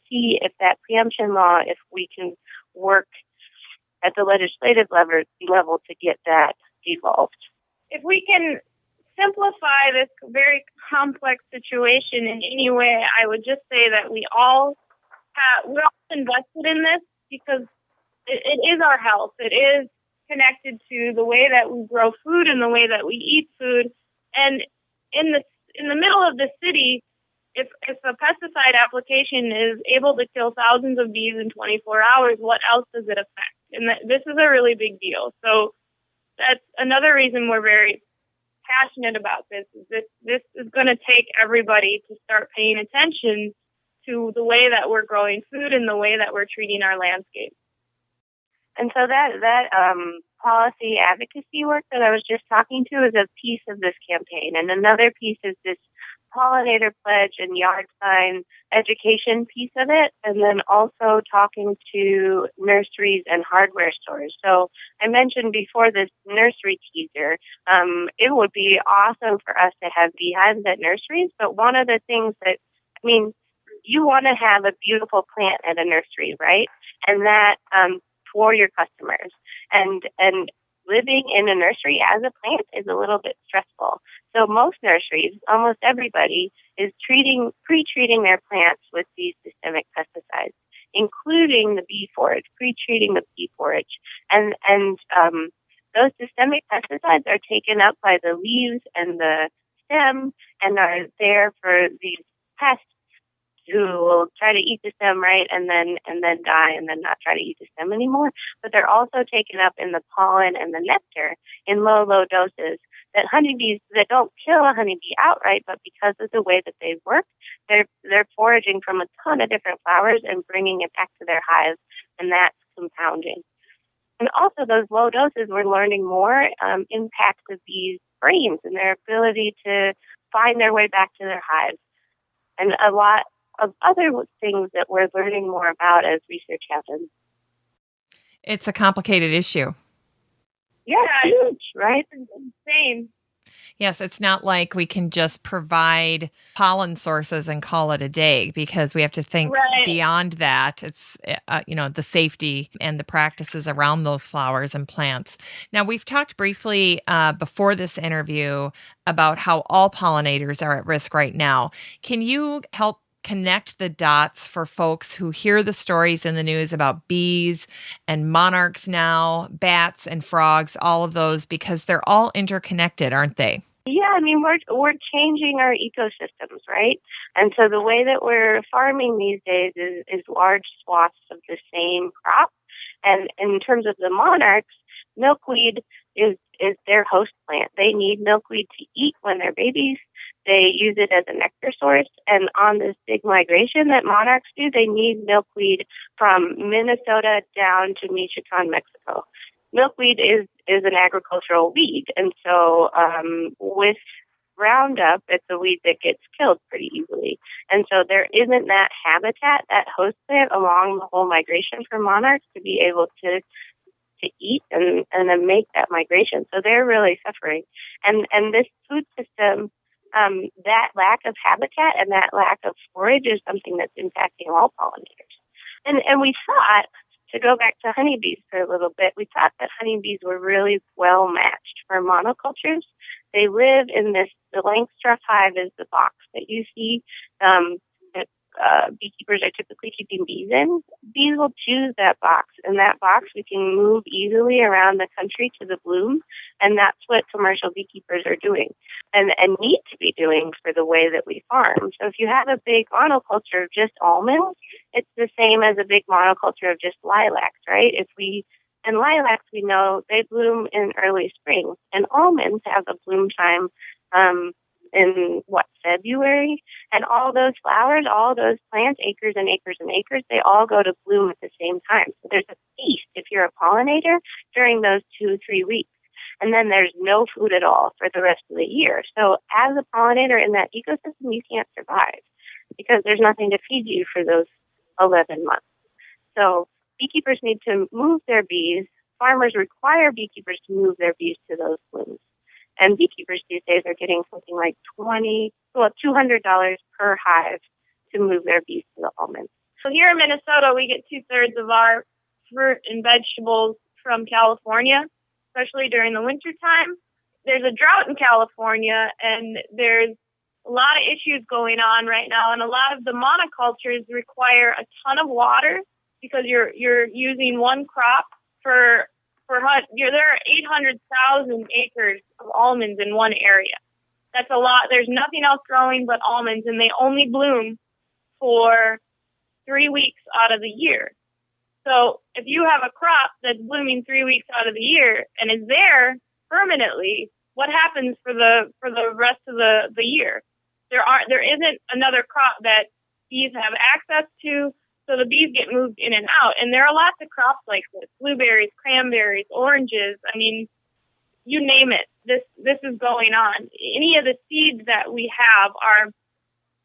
see if that preemption law, if we can work at the legislative level to get that evolved. If we can simplify this very complex situation in any way, I would just say that we're all invested in this because it is our health. It is connected to the way that we grow food and the way that we eat food. And in the middle of the city, if a pesticide application is able to kill thousands of bees in 24 hours, what else does it affect? And this is a really big deal. So that's another reason we're very passionate about this. This is going to take everybody to start paying attention to the way that we're growing food and the way that we're treating our landscape. And so that policy advocacy work that I was just talking to is a piece of this campaign. And another piece is this pollinator pledge and yard sign education piece of it, and then also talking to nurseries and hardware stores. So I mentioned before this nursery teaser, it would be awesome for us to have beehives at nurseries, but one of the things that, you want to have a beautiful plant at a nursery, right? And that for your customers. And living in a nursery as a plant is a little bit stressful. So most nurseries, almost everybody, is pre-treating their plants with these systemic pesticides. including the bee forage, pre-treating the bee forage. And those systemic pesticides are taken up by the leaves and the stem and are there for these pests who will try to eat the stem, right, and then die and then not try to eat the stem anymore. But they're also taken up in the pollen and the nectar in low doses that honeybees, that don't kill a honeybee outright, but because of the way that they work, they're foraging from a ton of different flowers and bringing it back to their hives, and that's compounding. And also those low doses, we're learning more impact the bees' brains and their ability to find their way back to their hives. And a lot of other things that we're learning more about as research happens. It's a complicated issue. Yeah, huge, right? It's insane. Yes, it's not like we can just provide pollen sources and call it a day, because we have to think beyond that. It's, the safety and the practices around those flowers and plants. Now, we've talked briefly before this interview about how all pollinators are at risk right now. Can you help connect the dots for folks who hear the stories in the news about bees and monarchs now, bats and frogs, all of those, because they're all interconnected, aren't they? Yeah, I mean, we're changing our ecosystems, right? And so the way that we're farming these days is large swaths of the same crop. And in terms of the monarchs, milkweed is their host plant. They need milkweed to eat when they're babies. They use it as a nectar source. And on this big migration that monarchs do, they need milkweed from Minnesota down to Michoacan, Mexico. Milkweed is an agricultural weed. And so with Roundup, it's a weed that gets killed pretty easily. And so there isn't that habitat, that host plant along the whole migration for monarchs to be able to eat and then make that migration. So they're really suffering. And this food system, that lack of habitat and that lack of forage is something that's impacting all pollinators. And we thought, to go back to honeybees for a little bit, we thought that honeybees were really well matched for monocultures. They live in this, the Langstroth hive is the box that you see that beekeepers are typically keeping bees in. Bees will choose that box, and that box we can move easily around the country to the bloom, and that's what commercial beekeepers are doing and need to be doing for the way that we farm. So if you have a big monoculture of just almonds, it's the same as a big monoculture of just lilacs, right? And lilacs, we know, they bloom in early spring, and almonds have a bloom time in February, and all those flowers, all those plants, acres and acres and acres, they all go to bloom at the same time. So there's a feast if you're a pollinator during those 2-3 weeks. And then there's no food at all for the rest of the year. So as a pollinator in that ecosystem, you can't survive because there's nothing to feed you for those 11 months. So beekeepers need to move their bees. Farmers require beekeepers to move their bees to those blooms. And beekeepers these days are getting something like $200 per hive to move their bees to the almonds. So here in Minnesota, we get 2/3 of our fruit and vegetables from California, especially during the winter time. There's a drought in California, and there's a lot of issues going on right now. And a lot of the monocultures require a ton of water because you're using one crop for there are 800,000 acres of almonds in one area. That's a lot. There's nothing else growing but almonds, and they only bloom for 3 weeks out of the year. So if you have a crop that's blooming 3 weeks out of the year and is there permanently, what happens for the rest of the year? There isn't another crop that bees have access to. So the bees get moved in and out. And there are lots of crops like this: blueberries, cranberries, oranges. I mean, you name it. This is going on. Any of the seeds that we have are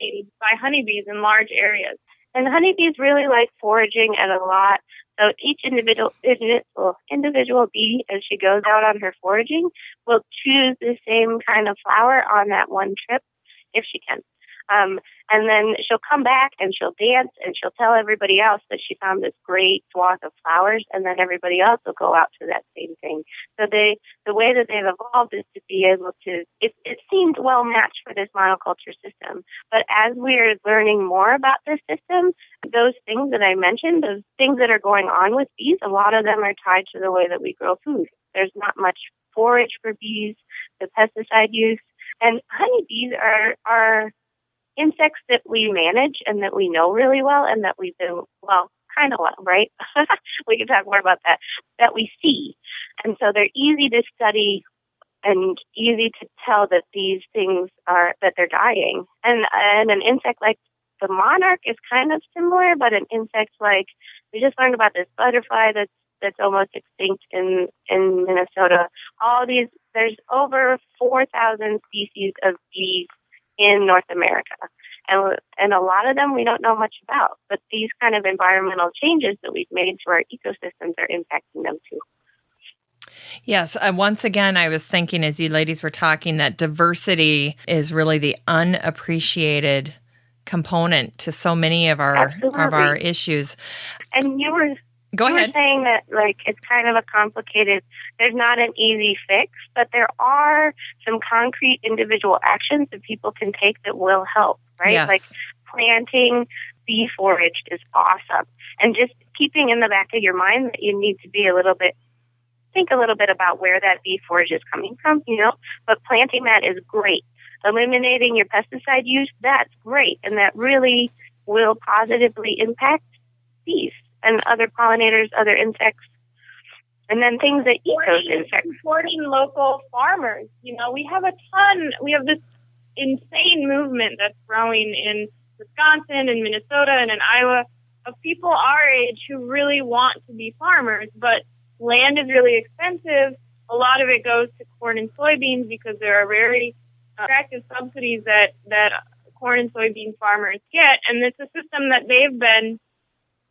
made by honeybees in large areas. And honeybees really like foraging at a lot. So each individual bee, as she goes out on her foraging, will choose the same kind of flower on that one trip if she can. And then she'll come back and she'll dance and she'll tell everybody else that she found this great swath of flowers, and then everybody else will go out to that same thing. So the way that they've evolved is to be able to, it seemed well matched for this monoculture system. But as we're learning more about this system, those things that I mentioned, those things that are going on with bees, a lot of them are tied to the way that we grow food. There's not much forage for bees, the pesticide use, and honeybees are insects that we manage and that we know really well and that we do, well, kind of well, right? We can talk more about that we see. And so they're easy to study and easy to tell that these things that they're dying. And an insect like the monarch is kind of similar, but an insect like, we just learned about this butterfly that's almost extinct in Minnesota. All these, there's over 4,000 species of bees in North America. And a lot of them we don't know much about, but these kind of environmental changes that we've made to our ecosystems are impacting them too. Yes. Once again, I was thinking as you ladies were talking that diversity is really the unappreciated component to so many of our issues. And you were saying that like it's kind of a complicated, there's not an easy fix, but there are some concrete individual actions that people can take that will help, right? Yes. Like planting bee forage is awesome. And just keeping in the back of your mind that you need to think a little bit about where that bee forage is coming from, but planting that is great. Eliminating your pesticide use, that's great. And that really will positively impact bees and other pollinators, other insects, and then things that eat those insects. Supporting local farmers. We have this insane movement that's growing in Wisconsin and Minnesota and in Iowa of people our age who really want to be farmers, but land is really expensive. A lot of it goes to corn and soybeans because there are very attractive subsidies that corn and soybean farmers get, and it's a system that they've been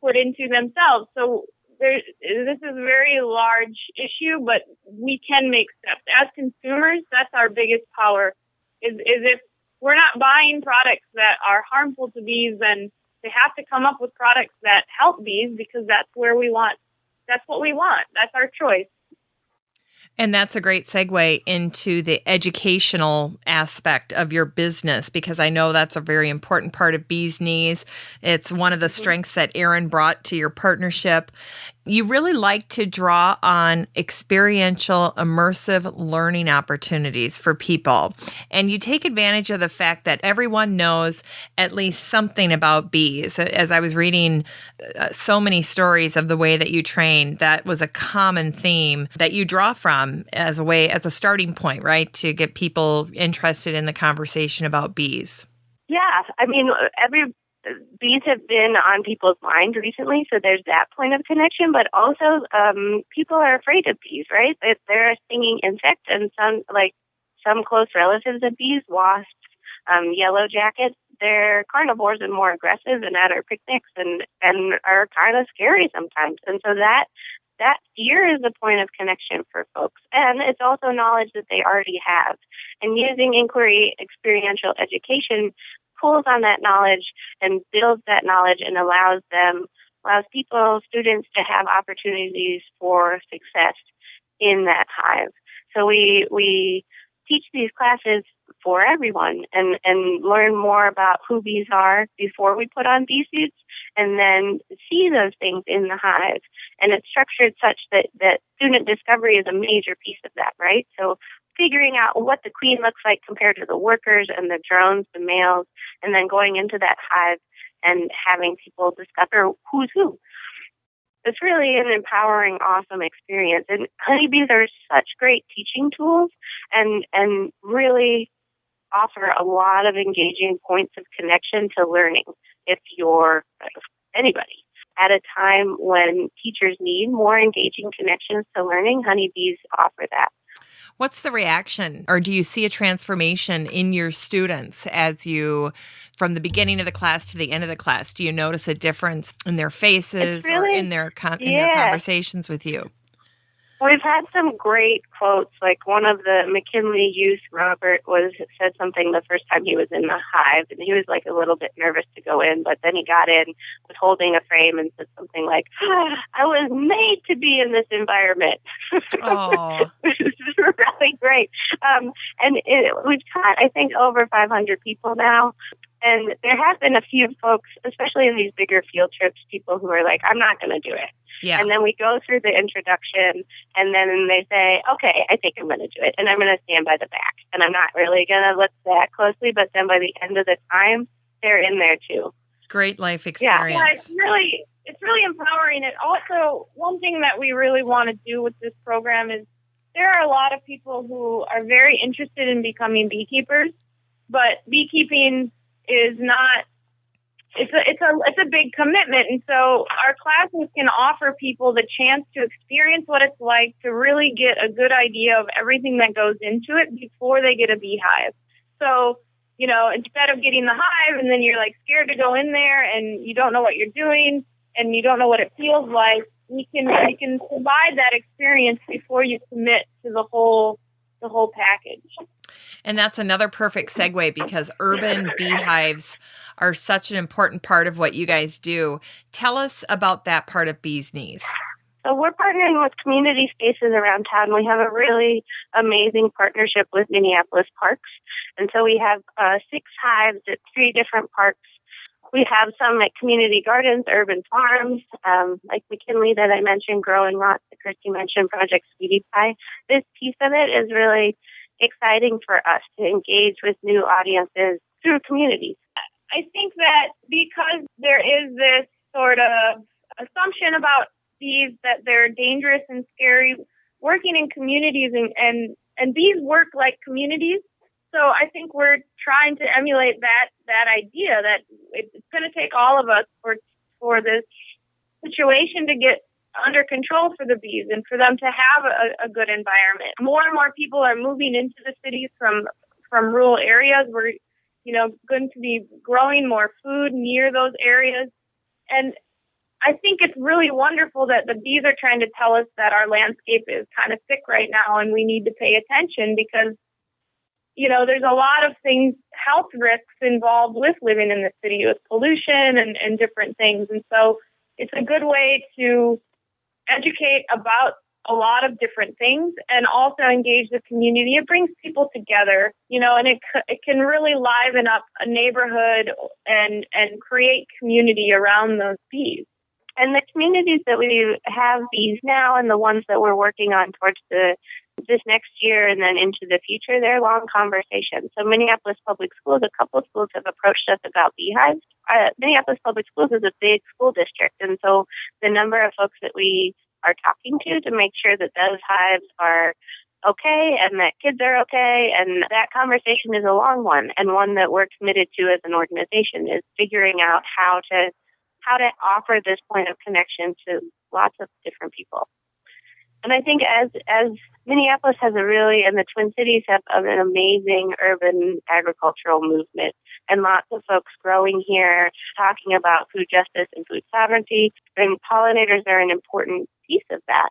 put into themselves. So this is a very large issue, but we can make steps. As consumers, that's our biggest power, is if we're not buying products that are harmful to bees, then they have to come up with products that help bees because that's what we want. That's our choice. And that's a great segue into the educational aspect of your business, because I know that's a very important part of Bees Knees. It's one of the strengths that Erin brought to your partnership. You really like to draw on experiential, immersive learning opportunities for people. And you take advantage of the fact that everyone knows at least something about bees. As I was reading so many stories of the way that you train, that was a common theme that you draw from as a starting point, right? To get people interested in the conversation about bees. Yeah. I mean, bees have been on people's minds recently, so there's that point of connection. But also, people are afraid of bees, right? They're a stinging insect, and some close relatives of bees, wasps, yellow jackets, they're carnivores and more aggressive, and at our picnics and are kind of scary sometimes. And so that fear is a point of connection for folks, and it's also knowledge that they already have. And using inquiry experiential education pulls on that knowledge and builds that knowledge and allows students to have opportunities for success in that hive. So we teach these classes for everyone and learn more about who bees are before we put on bee suits, and then see those things in the hive. And it's structured such that student discovery is a major piece of that, right? So figuring out what the queen looks like compared to the workers and the drones, the males, and then going into that hive and having people discover who's who. It's really an empowering, awesome experience. And honeybees are such great teaching tools and really offer a lot of engaging points of connection to learning if you're anybody. At a time when teachers need more engaging connections to learning, honeybees offer that. What's the reaction, or do you see a transformation in your students from the beginning of the class to the end of the class? Do you notice a difference in their faces or in their conversations with you? We've had some great quotes. Like one of the McKinley youth, Robert, said something the first time he was in the hive, and he was like a little bit nervous to go in, but then he got in, was holding a frame, and said something like, "I was made to be in this environment," which is really great. We've taught, I think, over 500 people now. And there have been a few folks, especially in these bigger field trips, people who are like, I'm not going to do it. Yeah. And then we go through the introduction, and then they say, okay, I think I'm going to do it. And I'm going to stand by the back. And I'm not really going to look that closely, but then by the end of the time, they're in there too. Great life experience. Yeah, it's really empowering. And also, one thing that we really want to do with this program is there are a lot of people who are very interested in becoming beekeepers, but beekeeping is not, it's a big commitment. And so our classes can offer people the chance to experience what it's like to really get a good idea of everything that goes into it before they get a beehive. So, instead of getting the hive and then you're like scared to go in there and you don't know what you're doing and you don't know what it feels like, we can provide that experience before you commit to the whole package. And that's another perfect segue because urban beehives are such an important part of what you guys do. Tell us about that part of Bee's Knees. So we're partnering with community spaces around town. We have a really amazing partnership with Minneapolis Parks. And so we have 6 hives at 3 different parks. We have some at community gardens, urban farms, like McKinley that I mentioned, Growing Lots that Christy mentioned, Project Sweetie Pie. This piece of it is really exciting for us to engage with new audiences through communities. I think that because there is this sort of assumption about bees that they're dangerous and scary, working in communities and bees work like communities. So I think we're trying to emulate that idea that it's going to take all of us for this situation to get under control for the bees and for them to have a good environment. More and more people are moving into the cities from rural areas. We're, going to be growing more food near those areas. And I think it's really wonderful that the bees are trying to tell us that our landscape is kind of sick right now and we need to pay attention because, there's a lot of things, health risks involved with living in the city with pollution and different things. And so it's a good way to educate about a lot of different things and also engage the community. It brings people together, and it can really liven up a neighborhood and create community around those bees. And the communities that we have bees now and the ones that we're working on towards this next year and then into the future, they're long conversations. So Minneapolis Public Schools, a couple of schools have approached us about beehives. Minneapolis Public Schools is a big school district, and so the number of folks that we are talking to make sure that those hives are okay and that kids are okay, and that conversation is a long one and one that we're committed to as an organization, is figuring out how to offer this point of connection to lots of different people. And I think as Minneapolis has and the Twin Cities have an amazing urban agricultural movement and lots of folks growing here, talking about food justice and food sovereignty, and pollinators are an important piece of that.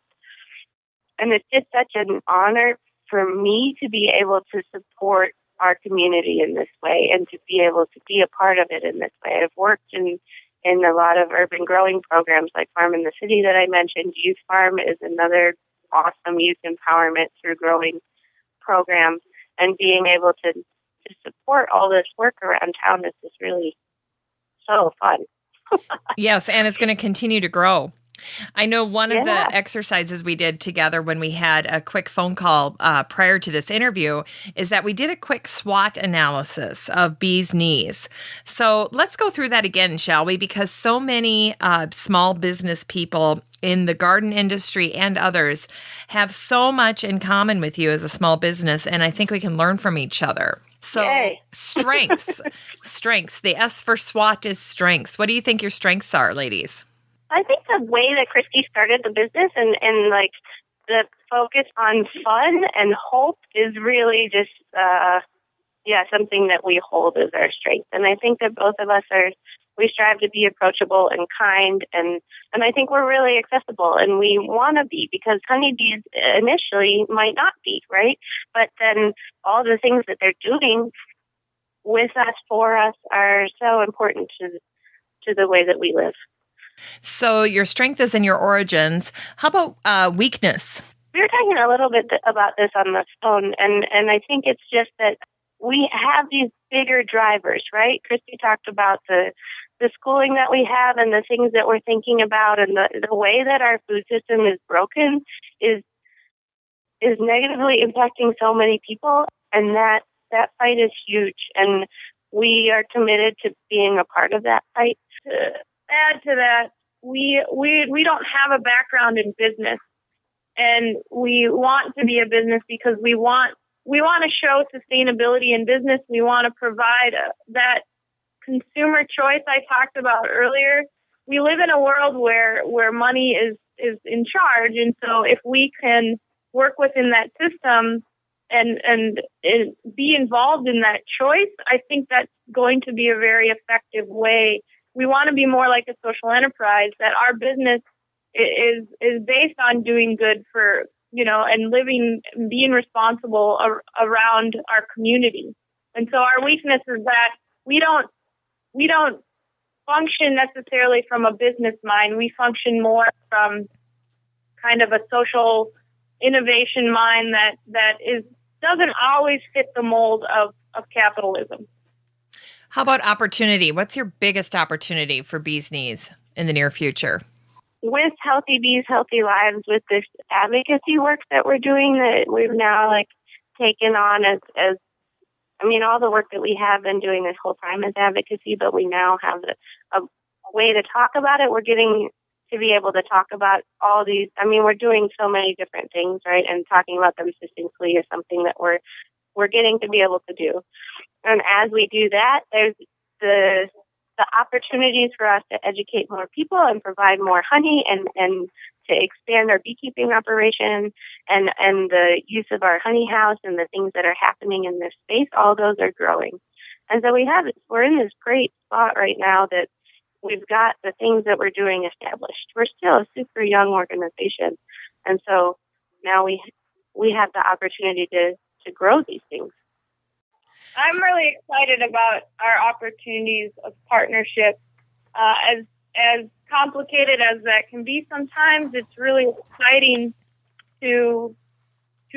And it's just such an honor for me to be able to support our community in this way and to be able to be a part of it in this way. I've worked in a lot of urban growing programs like Farm in the City that I mentioned. Youth Farm is another awesome youth empowerment through growing programs, and being able to support all this work around town is just really so fun. Yes, and it's going to continue to grow. I know one of the exercises we did together when we had a quick phone call prior to this interview is that we did a quick SWOT analysis of Bee's Knees. So let's go through that again, shall we? Because so many small business people in the garden industry and others have so much in common with you as a small business, and I think we can learn from each other. So strengths. The S for SWOT is strengths. What do you think your strengths are, ladies? I think the way that Christy started the business and like the focus on fun and hope is really just something that we hold as our strength. And I think that both of us are we strive to be approachable and kind, and I think we're really accessible, and we want to be, because honeybees initially might not be, right? But then all the things that they're doing with us, for us, are so important to the way that we live. So your strength is in your origins. How about weakness? We were talking a little bit about this on the phone, and I think it's just that we have these bigger drivers, right? Christy talked about the schooling that we have and the things that we're thinking about, and the way that our food system is broken is negatively impacting so many people, and that fight is huge, and we are committed to being a part of that fight. To add to that, we don't have a background in business, and we want to be a business because we want to show sustainability in business. We want to provide that consumer choice I talked about earlier. We live in a world where money is in charge, and so if we can work within that system and be involved in that choice, I think that's going to be a very effective way. We want to be more like a social enterprise, that our business is based on doing good for, and being responsible around our community. And so our weakness is that we don't function necessarily from a business mind. We function more from kind of a social innovation mind that doesn't always fit the mold of capitalism. How about opportunity? What's your biggest opportunity for Bee's Knees in the near future? With Healthy Bees, Healthy Lives, with this advocacy work that we're doing, that we've now taken on as all the work that we have been doing this whole time is advocacy, but we now have a way to talk about it. We're getting to be able to talk about all these. We're doing so many different things, right? And talking about them succinctly is something that we're getting to be able to do. And as we do that, there's the opportunities for us to educate more people and provide more honey and to expand our beekeeping operation and the use of our honey house and the things that are happening in this space. All those are growing. And so we're in this great spot right now that we've got the things that we're doing established. We're still a super young organization. And so now we have the opportunity to grow these things. I'm really excited about our opportunities of partnership. As complicated as that can be sometimes, it's really exciting to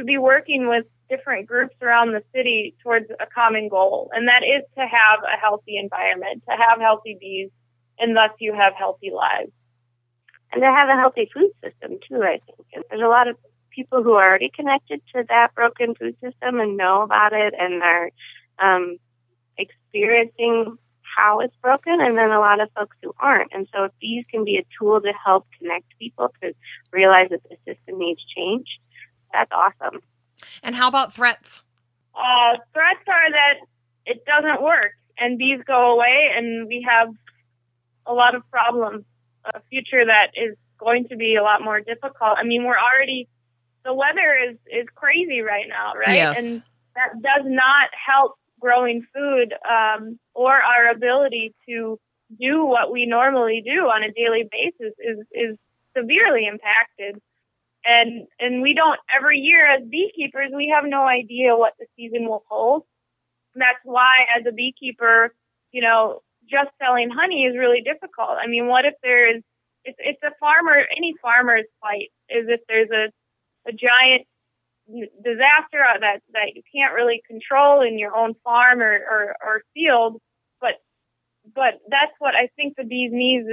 be working with different groups around the city towards a common goal, and that is to have a healthy environment, to have healthy bees, and thus you have healthy lives. And to have a healthy food system, too, I think. And there's a lot of people who are already connected to that broken food system and know about it and are experiencing how it's broken, and then a lot of folks who aren't. And so if these can be a tool to help connect people to realize that the system needs change, that's awesome. And how about threats? Threats are that it doesn't work and bees go away and we have a lot of problems, a future that is going to be a lot more difficult. The weather is crazy right now, right? Yes. And that does not help growing food or our ability to do what we normally do on a daily basis is severely impacted. And we don't, every year as beekeepers, we have no idea what the season will hold. And that's why as a beekeeper, just selling honey is really difficult. What if it's any farmer's fight is if there's a giant disaster that you can't really control in your own farm or field, but that's what I think the Bee's Knees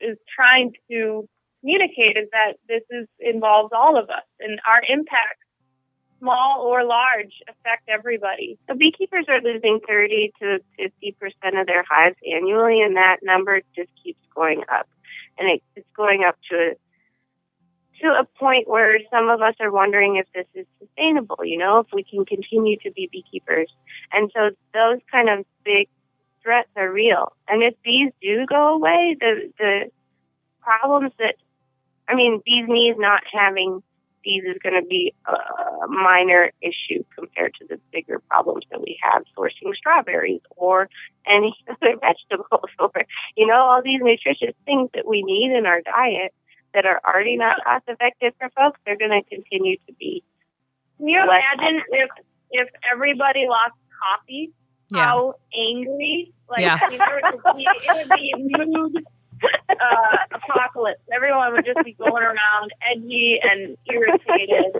is trying to communicate, is that this involves all of us, and our impacts, small or large, affect everybody. So beekeepers are losing 30 to 50% of their hives annually, and that number just keeps going up, and it's going up to a point where some of us are wondering if this is sustainable, if we can continue to be beekeepers. And so those kind of big threats are real. And if bees do go away, the problems Bee's Knees not having bees is going to be a minor issue compared to the bigger problems that we have sourcing strawberries or any other vegetables or, all these nutritious things that we need in our diet that are already not cost effective for folks. They're going to continue to be. Can you imagine if everybody lost coffee? Yeah. How angry? Yeah. It would be mood apocalypse. Everyone would just be going around edgy and irritated.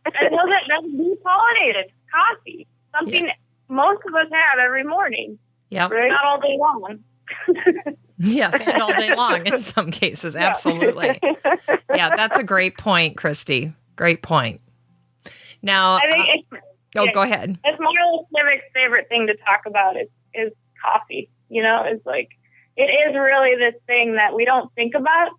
And so that's depollinated coffee, something most of us have every morning. Yep. Right? Not all day long. Yes, and all day long in some cases. Absolutely. Yeah, that's a great point, Christy. Great point. Now, I think go ahead. It's Marla Civic's favorite thing to talk about is coffee. It's like, it is really this thing that we don't think about,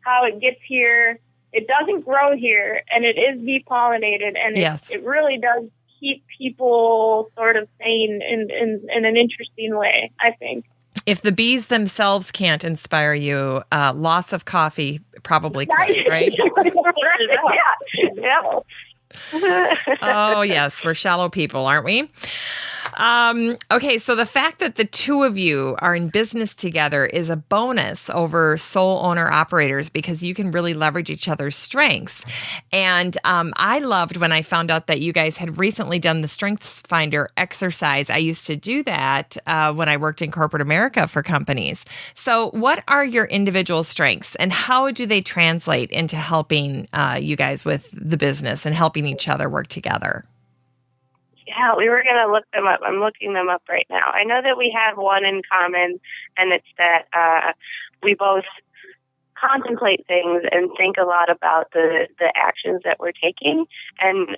how it gets here. It doesn't grow here, and it is depollinated, and Yes. it really does keep people sort of sane in an interesting way, I think. If the bees themselves can't inspire you, loss of coffee probably could, right? Yeah. Yep. Oh, yes. We're shallow people, aren't we? Okay, so the fact that the two of you are in business together is a bonus over sole owner operators because you can really leverage each other's strengths. And I loved when I found out that you guys had recently done the Strengths Finder exercise. I used to do that when I worked in corporate America for companies. So what are your individual strengths and how do they translate into helping you guys with the business and helping each other work together? Yeah, we were going to look them up. I'm looking them up right now. I know that we have one in common, and it's that we both contemplate things and think a lot about the actions that we're taking and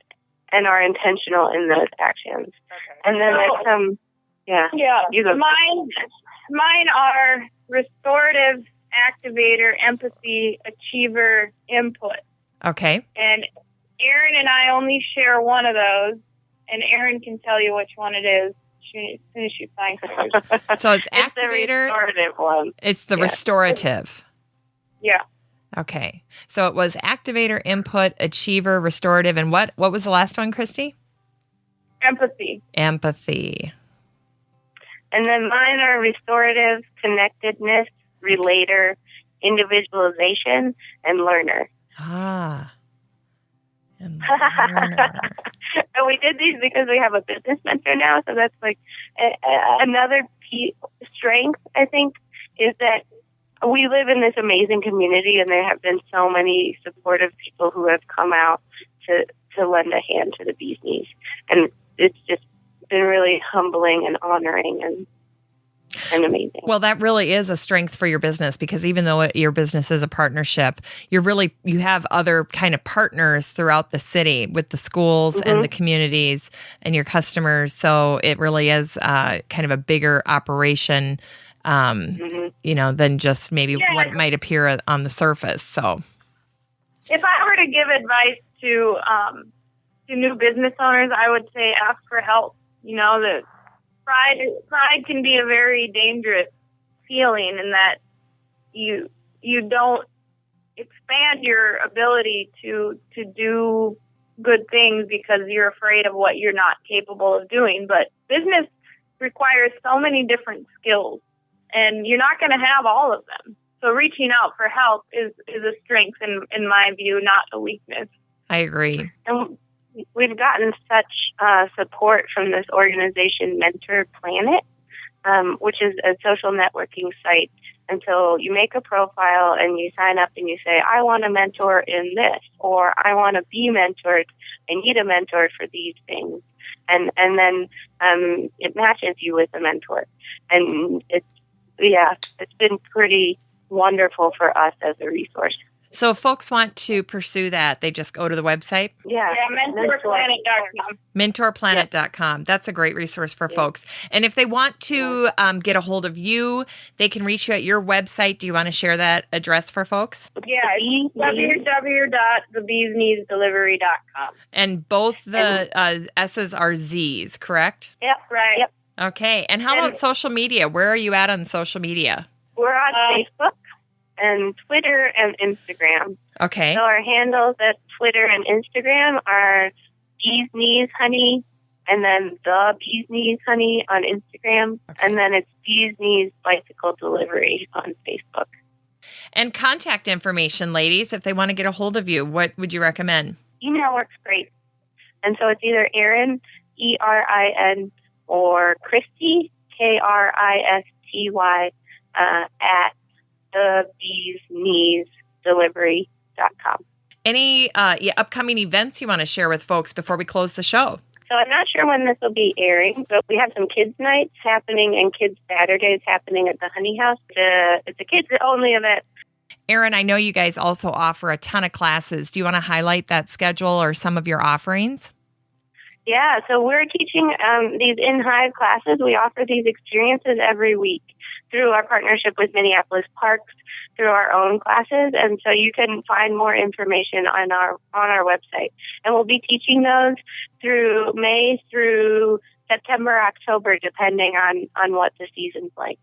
are intentional in those actions. Okay. And then there's some, Yeah. Mine are restorative, activator, empathy, achiever, input. Okay. And Erin and I only share one of those. And Erin can tell you which one it is as soon as she finds it. So it's It's the activator. restorative one. It's the restorative. Yeah. Okay. So it was activator, input, achiever, restorative, and what was the last one, Christy? Empathy. Empathy. And then mine are restorative, connectedness, relator, individualization, and learner. Ah. And learner. And we did these because we have a business mentor now, so that's like another strength, I think, is that we live in this amazing community, and there have been so many supportive people who have come out to lend a hand to the Bee's Knees. And it's just been really humbling and honoring and amazing. Well, that really is a strength for your business because even though your business is a partnership, you have other kind of partners throughout the city with the schools and the communities and your customers. So it really is kind of a bigger operation, than just maybe what it might appear on the surface. So if I were to give advice to new business owners, I would say ask for help. That pride can be a very dangerous feeling in that you don't expand your ability to do good things because you're afraid of what you're not capable of doing. But business requires so many different skills, and you're not going to have all of them. So reaching out for help is a strength in my view, not a weakness. I agree. And we've gotten such support from this organization, Mentor Planet, which is a social networking site. And so you make a profile and you sign up and you say, I want a mentor in this, or I want to be mentored. I need a mentor for these things. And then it matches you with a mentor. And it's been pretty wonderful for us as a resource. So if folks want to pursue that, they just go to the website? Yeah, mentorplanet.com. Mentorplanet.com. That's a great resource for folks. And if they want to get a hold of you, they can reach you at your website. Do you want to share that address for folks? Yeah, it's www.thebeeskneesdelivery.com. And both the S's are Z's, correct? Yep, right. Yep. Okay. And how about social media? Where are you at on social media? We're on Facebook. and Twitter and Instagram. Okay. So our handles at Twitter and Instagram are Bees Knees Honey, and then the Bees Knees Honey on Instagram, and then it's Bees Knees Bicycle Delivery on Facebook. And contact information, ladies, if they want to get a hold of you, what would you recommend? Email works great. And so it's either Erin, ERIN, or Christy, KRISTY, at thebeeskneesdelivery.com. Any upcoming events you want to share with folks before we close the show? So I'm not sure when this will be airing, but we have some kids' nights happening and kids' Saturdays happening at the Honey House. It's a kids-only event. Erin, I know you guys also offer a ton of classes. Do you want to highlight that schedule or some of your offerings? Yeah, so we're teaching these in-hive classes. We offer these experiences every week through our partnership with Minneapolis Parks, through our own classes, and so you can find more information on our website. And we'll be teaching those through May through September, October, depending on what the season's like.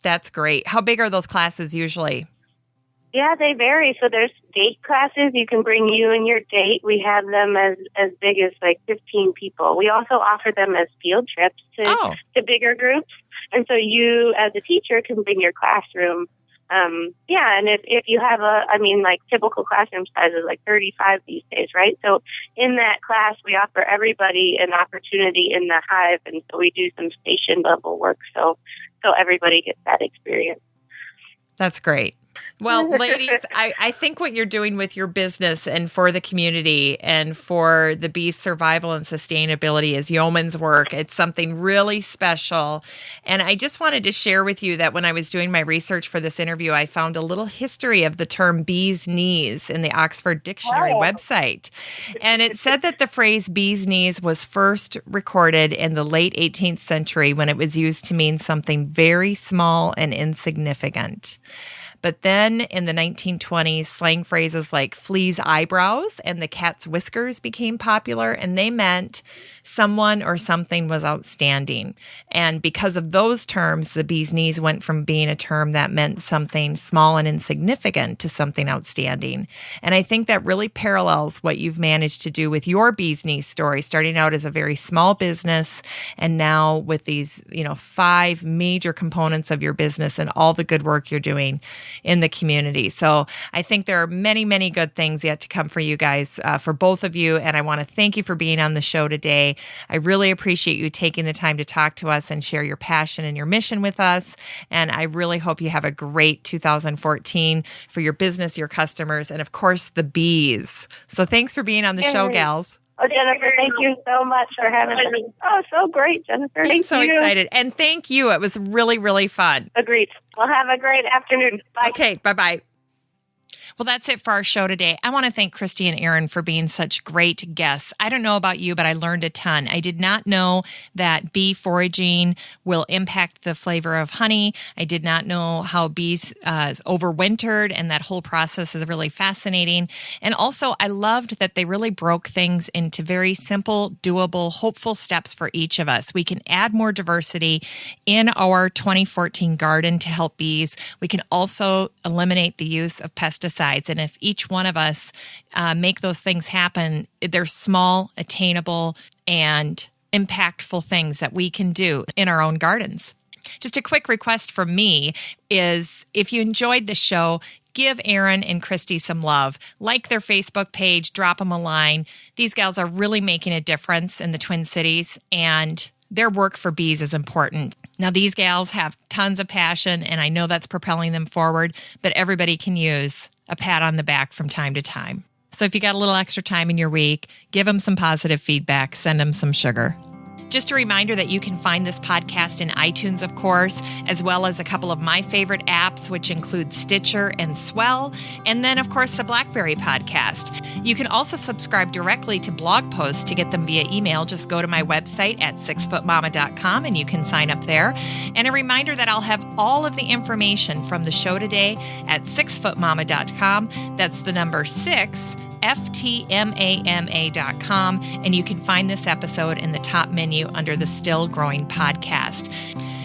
That's great. How big are those classes usually? Yeah, they vary. So there's date classes. You can bring you and your date. We have them as big as like 15 people. We also offer them as field trips to bigger groups. And so you, as a teacher, can bring your classroom. And if you have typical classroom sizes like 35 these days, right? So in that class, we offer everybody an opportunity in the hive. And so we do some station level work. So everybody gets that experience. That's great. Well, ladies, I think what you're doing with your business and for the community and for the bee's survival and sustainability is yeoman's work. It's something really special. And I just wanted to share with you that when I was doing my research for this interview, I found a little history of the term bee's knees in the Oxford Dictionary website. And it said that the phrase bee's knees was first recorded in the late 18th century when it was used to mean something very small and insignificant. But then in the 1920s, slang phrases like flea's eyebrows and the cat's whiskers became popular, and they meant someone or something was outstanding. And because of those terms, the bee's knees went from being a term that meant something small and insignificant to something outstanding. And I think that really parallels what you've managed to do with your bee's knees story, starting out as a very small business and now with these, 5 major components of your business and all the good work you're doing in the community. So I think there are many, many good things yet to come for you guys, for both of you. And I want to thank you for being on the show today. I really appreciate you taking the time to talk to us and share your passion and your mission with us. And I really hope you have a great 2014 for your business, your customers, and of course, the bees. So thanks for being on the show, gals. Oh, Jennifer, thank you so much for having me. Oh, so great, Jennifer. I'm so excited. And thank you. It was really, really fun. Agreed. Well, have a great afternoon. Bye. Okay, bye-bye. Well, that's it for our show today. I want to thank Christy and Erin for being such great guests. I don't know about you, but I learned a ton. I did not know that bee foraging will impact the flavor of honey. I did not know how bees overwintered, and that whole process is really fascinating. And also, I loved that they really broke things into very simple, doable, hopeful steps for each of us. We can add more diversity in our 2014 garden to help bees. We can also eliminate the use of pesticides. And if each one of us make those things happen, they're small, attainable, and impactful things that we can do in our own gardens. Just a quick request from me is if you enjoyed the show, give Erin and Christy some love. Like their Facebook page, drop them a line. These gals are really making a difference in the Twin Cities, and their work for bees is important. Now, these gals have tons of passion, and I know that's propelling them forward, but everybody can use a pat on the back from time to time. So if you got a little extra time in your week, give them some positive feedback, send them some sugar. Just a reminder that you can find this podcast in iTunes, of course, as well as a couple of my favorite apps, which include Stitcher and Swell, and then, of course, the BlackBerry podcast. You can also subscribe directly to blog posts to get them via email. Just go to my website at sixfootmama.com and you can sign up there. And a reminder that I'll have all of the information from the show today at sixfootmama.com. That's the number 6, FTMAMA.com, and you can find this episode in the top menu under the Still Growing podcast.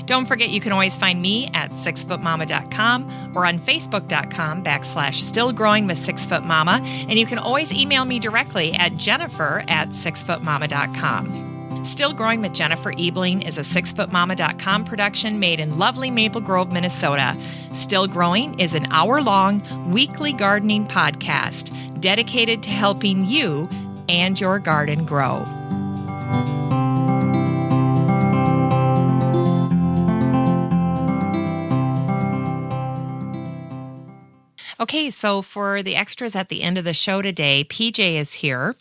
Don't forget you can always find me at 6footmama.com or on facebook.com/stillgrowing with 6footmama. And you can always email me directly at jennifer@6footmama.com. Still Growing with Jennifer Ebling is a 6footmama.com production made in lovely Maple Grove, Minnesota. Still Growing is an hour-long weekly gardening podcast dedicated to helping you and your garden grow. Okay, so for the extras at the end of the show today, PJ is here.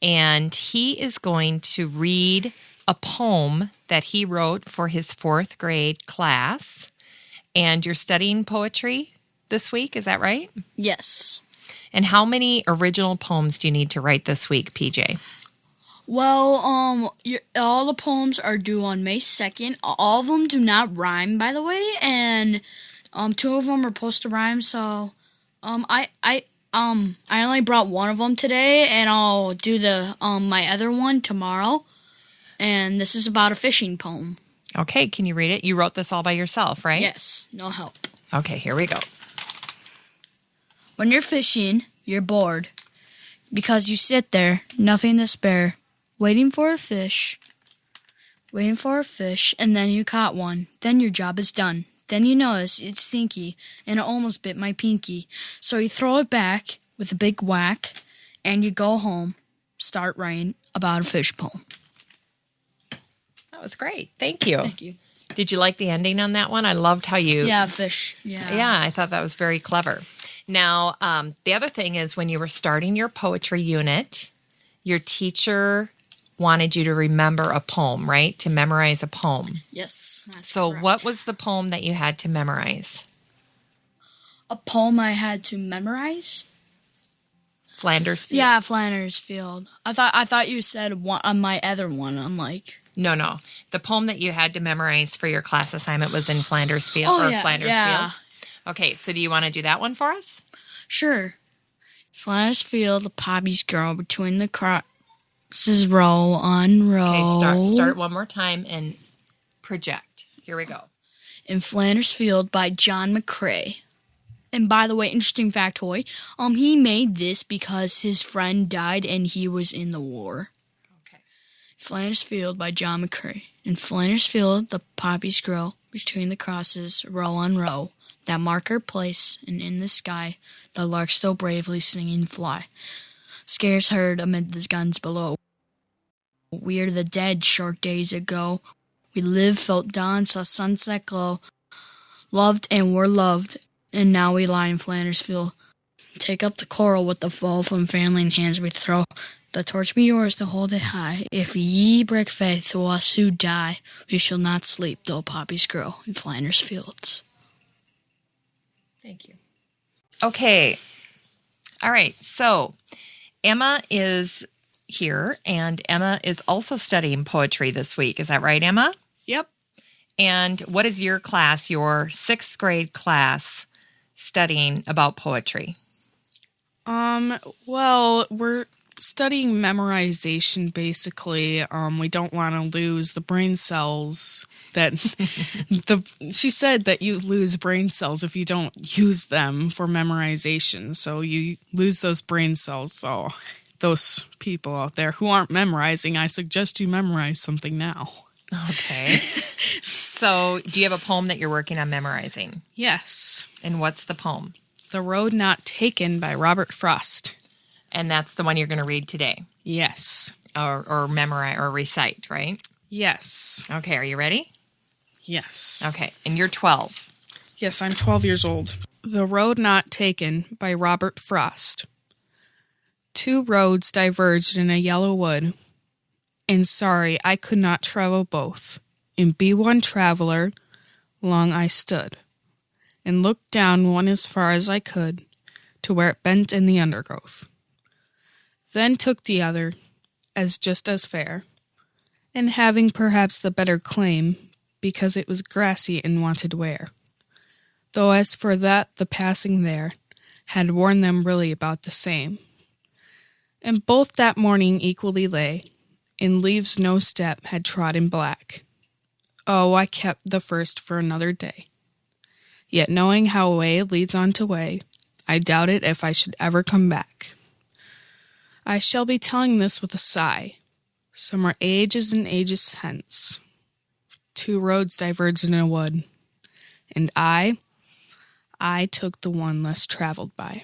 And he is going to read a poem that he wrote for his 4th grade class. And you're studying poetry this week, is that right? Yes. And how many original poems do you need to write this week, PJ? Well, all the poems are due on May 2nd. All of them do not rhyme, by the way, and 2 of them are supposed to rhyme, so I only brought one of them today, and I'll do the my other one tomorrow. And this is about a fishing poem. Okay, can you read it? You wrote this all by yourself, right? Yes, no help. Okay, here we go. When you're fishing, you're bored because you sit there, nothing to spare, waiting for a fish, and then you caught one. Then your job is done. Then you notice it's stinky, and it almost bit my pinky. So you throw it back with a big whack, and you go home, start writing about a fish poem. That was great. Thank you. Thank you. Did you like the ending on that one? I loved how you... Yeah, fish. Yeah. Yeah, I thought that was very clever. Now, the other thing is when you were starting your poetry unit, your teacher wanted you to remember a poem, right? To memorize a poem. Yes. So correct. what was the poem that you had to memorize? A poem I had to memorize? Flanders Field? Yeah, Flanders Field. I thought you said one, on my other one. I'm like... No. The poem that you had to memorize for your class assignment was in Flanders Field Flanders Field. Okay, so do you want to do that one for us? Sure. Flanders Field, the poppies grow between the crosses row on row. Okay, start one more time and project. Here we go. In Flanders Field by John McCrae. And by the way, interesting factoid, he made this because his friend died and he was in the war. Okay. Flanders Field by John McCrae. In Flanders Field, the poppies grow between the crosses, row on row. That mark our place, and in the sky, the larks still bravely singing fly. Scarce heard amid the guns below. We are the dead short days ago. We lived, felt dawn, saw sunset glow. Loved and were loved, and now we lie in Flanders Field. Take up the coral with the fall from failing hands we throw. The torch be yours to hold it high. If ye break faith to us who die, we shall not sleep though poppies grow in Flanders Fields. Thank you. Okay. All right. So Emma is here, and Emma is also studying poetry this week. Is that right, Emma? Yep. And what is your class, your 6th grade class, studying about poetry? Well, we're studying memorization, basically. We don't want to lose the brain cells that she said that you lose brain cells if you don't use them for memorization. So you lose those brain cells. So those people out there who aren't memorizing, I suggest you memorize something now. Okay. So do you have a poem that you're working on memorizing? Yes. And what's the poem? The Road Not Taken by Robert Frost. And that's the one you're going to read today? Yes. Or memorize or recite, right? Yes. Okay, are you ready? Yes. Okay, and you're 12. Yes, I'm 12 years old. The Road Not Taken by Robert Frost. 2 roads diverged in a yellow wood, and sorry I could not travel both. And be one traveler, long I stood, and looked down one as far as I could, to where it bent in the undergrowth. Then took the other, as just as fair, and having perhaps the better claim, because it was grassy and wanted wear. Though as for that the passing there had worn them really about the same. And both that morning equally lay, in leaves no step had trodden black. Oh, I kept the first for another day. Yet knowing how way leads on to way, I doubted if I should ever come back. I shall be telling this with a sigh. Some are ages and ages hence. 2 roads diverged in a wood, and I took the one less traveled by,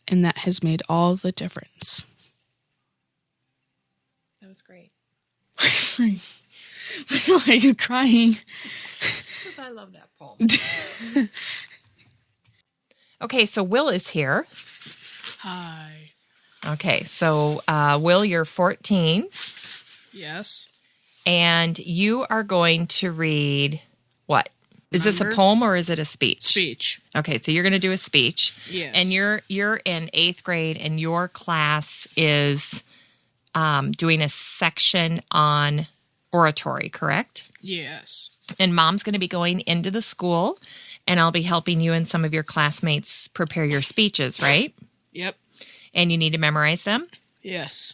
and that has made all the difference. That was great. Why are you crying? Because I love that poem. Okay, so Will is here. Hi. Okay, so Will, you're 14, Yes. and you are going to read what? Is this a Number? poem or is it a speech? Speech. Okay, so you're going to do a speech. Yes. And you're in 8th grade, and your class is doing a section on oratory, correct? Yes. And Mom's going to be going into the school, and I'll be helping you and some of your classmates prepare your speeches, right? Yep. And you need to memorize them. Yes.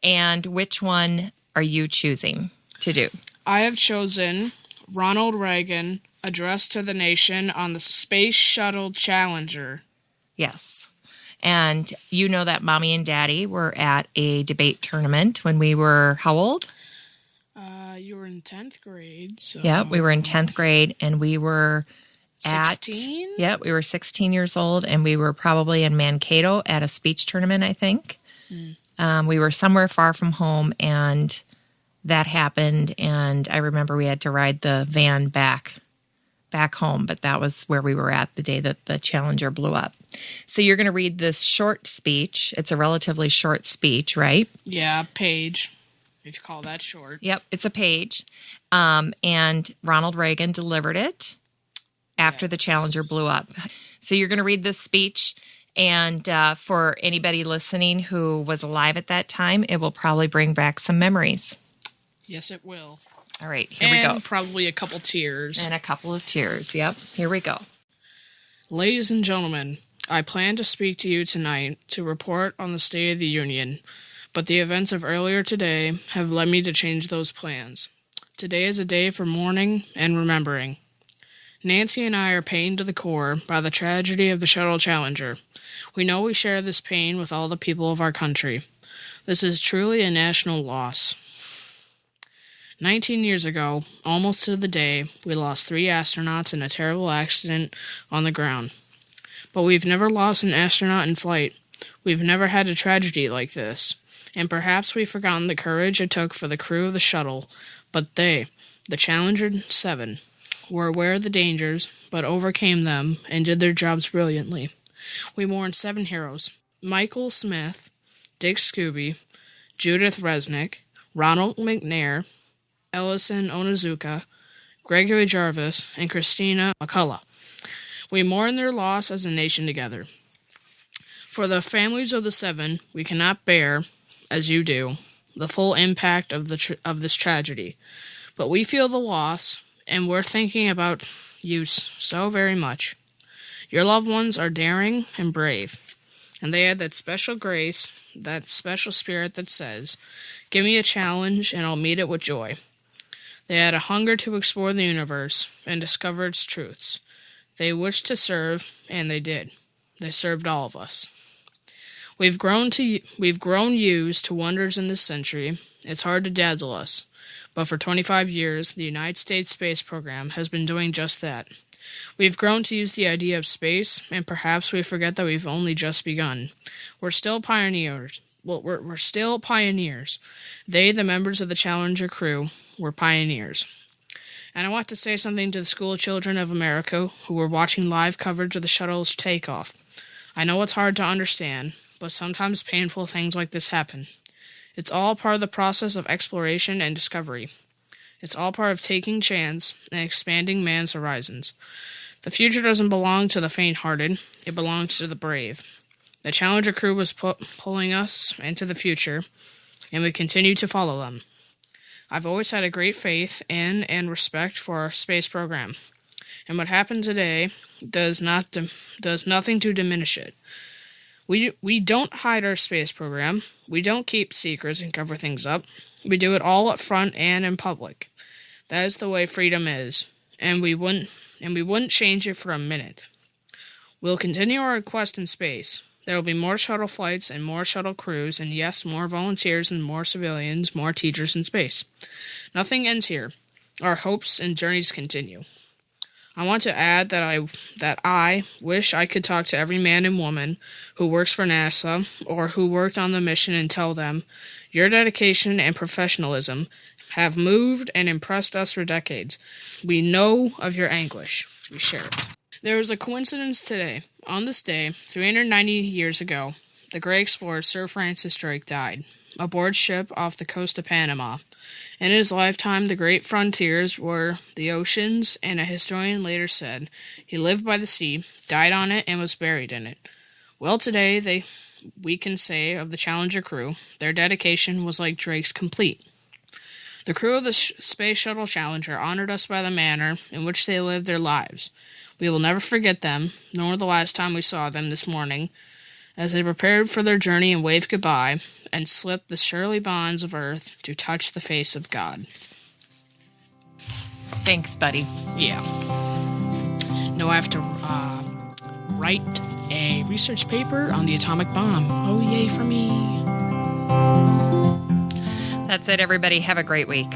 And which one are you choosing to do? I have chosen Ronald Reagan, Address to the Nation on the Space Shuttle Challenger. Yes. And you know that Mommy and Daddy were at a debate tournament when we were how old? You were in 10th grade, so... Yeah, we were in 10th grade, and we were 16? Yeah, we were 16 years old, and we were probably in Mankato at a speech tournament, I think. We were somewhere far from home, and that happened, and I remember we had to ride the van back home, but that was where we were at the day that the Challenger blew up. So you're going to read this short speech. It's a relatively short speech, right? Yeah, page, if you call that short. Yep, it's a page. And Ronald Reagan delivered it after the Challenger blew up. So you're going to read this speech, and for anybody listening who was alive at that time, it will probably bring back some memories. Yes, it will. All right, here we go. And probably a couple tears. And a couple of tears. Yep, here we go. Ladies and gentlemen, I plan to speak to you tonight to report on the State of the Union, but the events of earlier today have led me to change those plans. Today is a day for mourning and remembering. Nancy and I are pained to the core by the tragedy of the Shuttle Challenger. We know we share this pain with all the people of our country. This is truly a national loss. 19 years ago, almost to the day, we lost 3 astronauts in a terrible accident on the ground. But we've never lost an astronaut in flight. We've never had a tragedy like this. And perhaps we've forgotten the courage it took for the crew of the shuttle. But they, the Challenger 7, were aware of the dangers, but overcame them and did their jobs brilliantly. We mourn 7 heroes: Michael Smith, Dick Scooby, Judith Resnick, Ronald McNair, Ellison Onizuka, Gregory Jarvis, and Christina McCullough. We mourn their loss as a nation together. For the families of the 7, we cannot bear, as you do, the full impact of this tragedy. But we feel the loss, and we're thinking about you so very much. Your loved ones are daring and brave, and they had that special grace, that special spirit that says, "Give me a challenge, and I'll meet it with joy." They had a hunger to explore the universe and discover its truths. They wished to serve, and they did. They served all of us. We've grown used to wonders in this century. It's hard to dazzle us. But for 25 years, the United States Space Program has been doing just that. We've grown to use the idea of space, and perhaps we forget that we've only just begun. We're still pioneers. We're still pioneers. They, the members of the Challenger crew, were pioneers. And I want to say something to the school children of America who were watching live coverage of the shuttle's takeoff. I know it's hard to understand, but sometimes painful things like this happen. It's all part of the process of exploration and discovery. It's all part of taking chance and expanding man's horizons. The future doesn't belong to the faint-hearted, it belongs to the brave. The Challenger crew was pulling us into the future, and we continue to follow them. I've always had a great faith in and respect for our space program, and what happened today does nothing to diminish it. We don't hide our space program. We don't keep secrets and cover things up. We do it all up front and in public. That is the way freedom is, and we wouldn't change it for a minute. We'll continue our quest in space. There will be more shuttle flights and more shuttle crews, and yes, more volunteers and more civilians, more teachers in space. Nothing ends here. Our hopes and journeys continue. I want to add that I wish I could talk to every man and woman who works for NASA or who worked on the mission and tell them, your dedication and professionalism have moved and impressed us for decades. We know of your anguish. We share it. There was a coincidence today. On this day, 390 years ago, the great explorer Sir Francis Drake died, aboard ship off the coast of Panama. In his lifetime, the great frontiers were the oceans, and a historian later said, he lived by the sea, died on it, and was buried in it. Well, today, we can say of the Challenger crew, their dedication was like Drake's complete. The crew of the Space Shuttle Challenger honored us by the manner in which they lived their lives. We will never forget them, nor the last time we saw them this morning, as they prepared for their journey and waved goodbye, and slipped the surely bonds of earth to touch the face of God. Thanks, buddy. Yeah. Now I have to write a research paper on the atomic bomb. Oh, yay for me. That's it, everybody. Have a great week.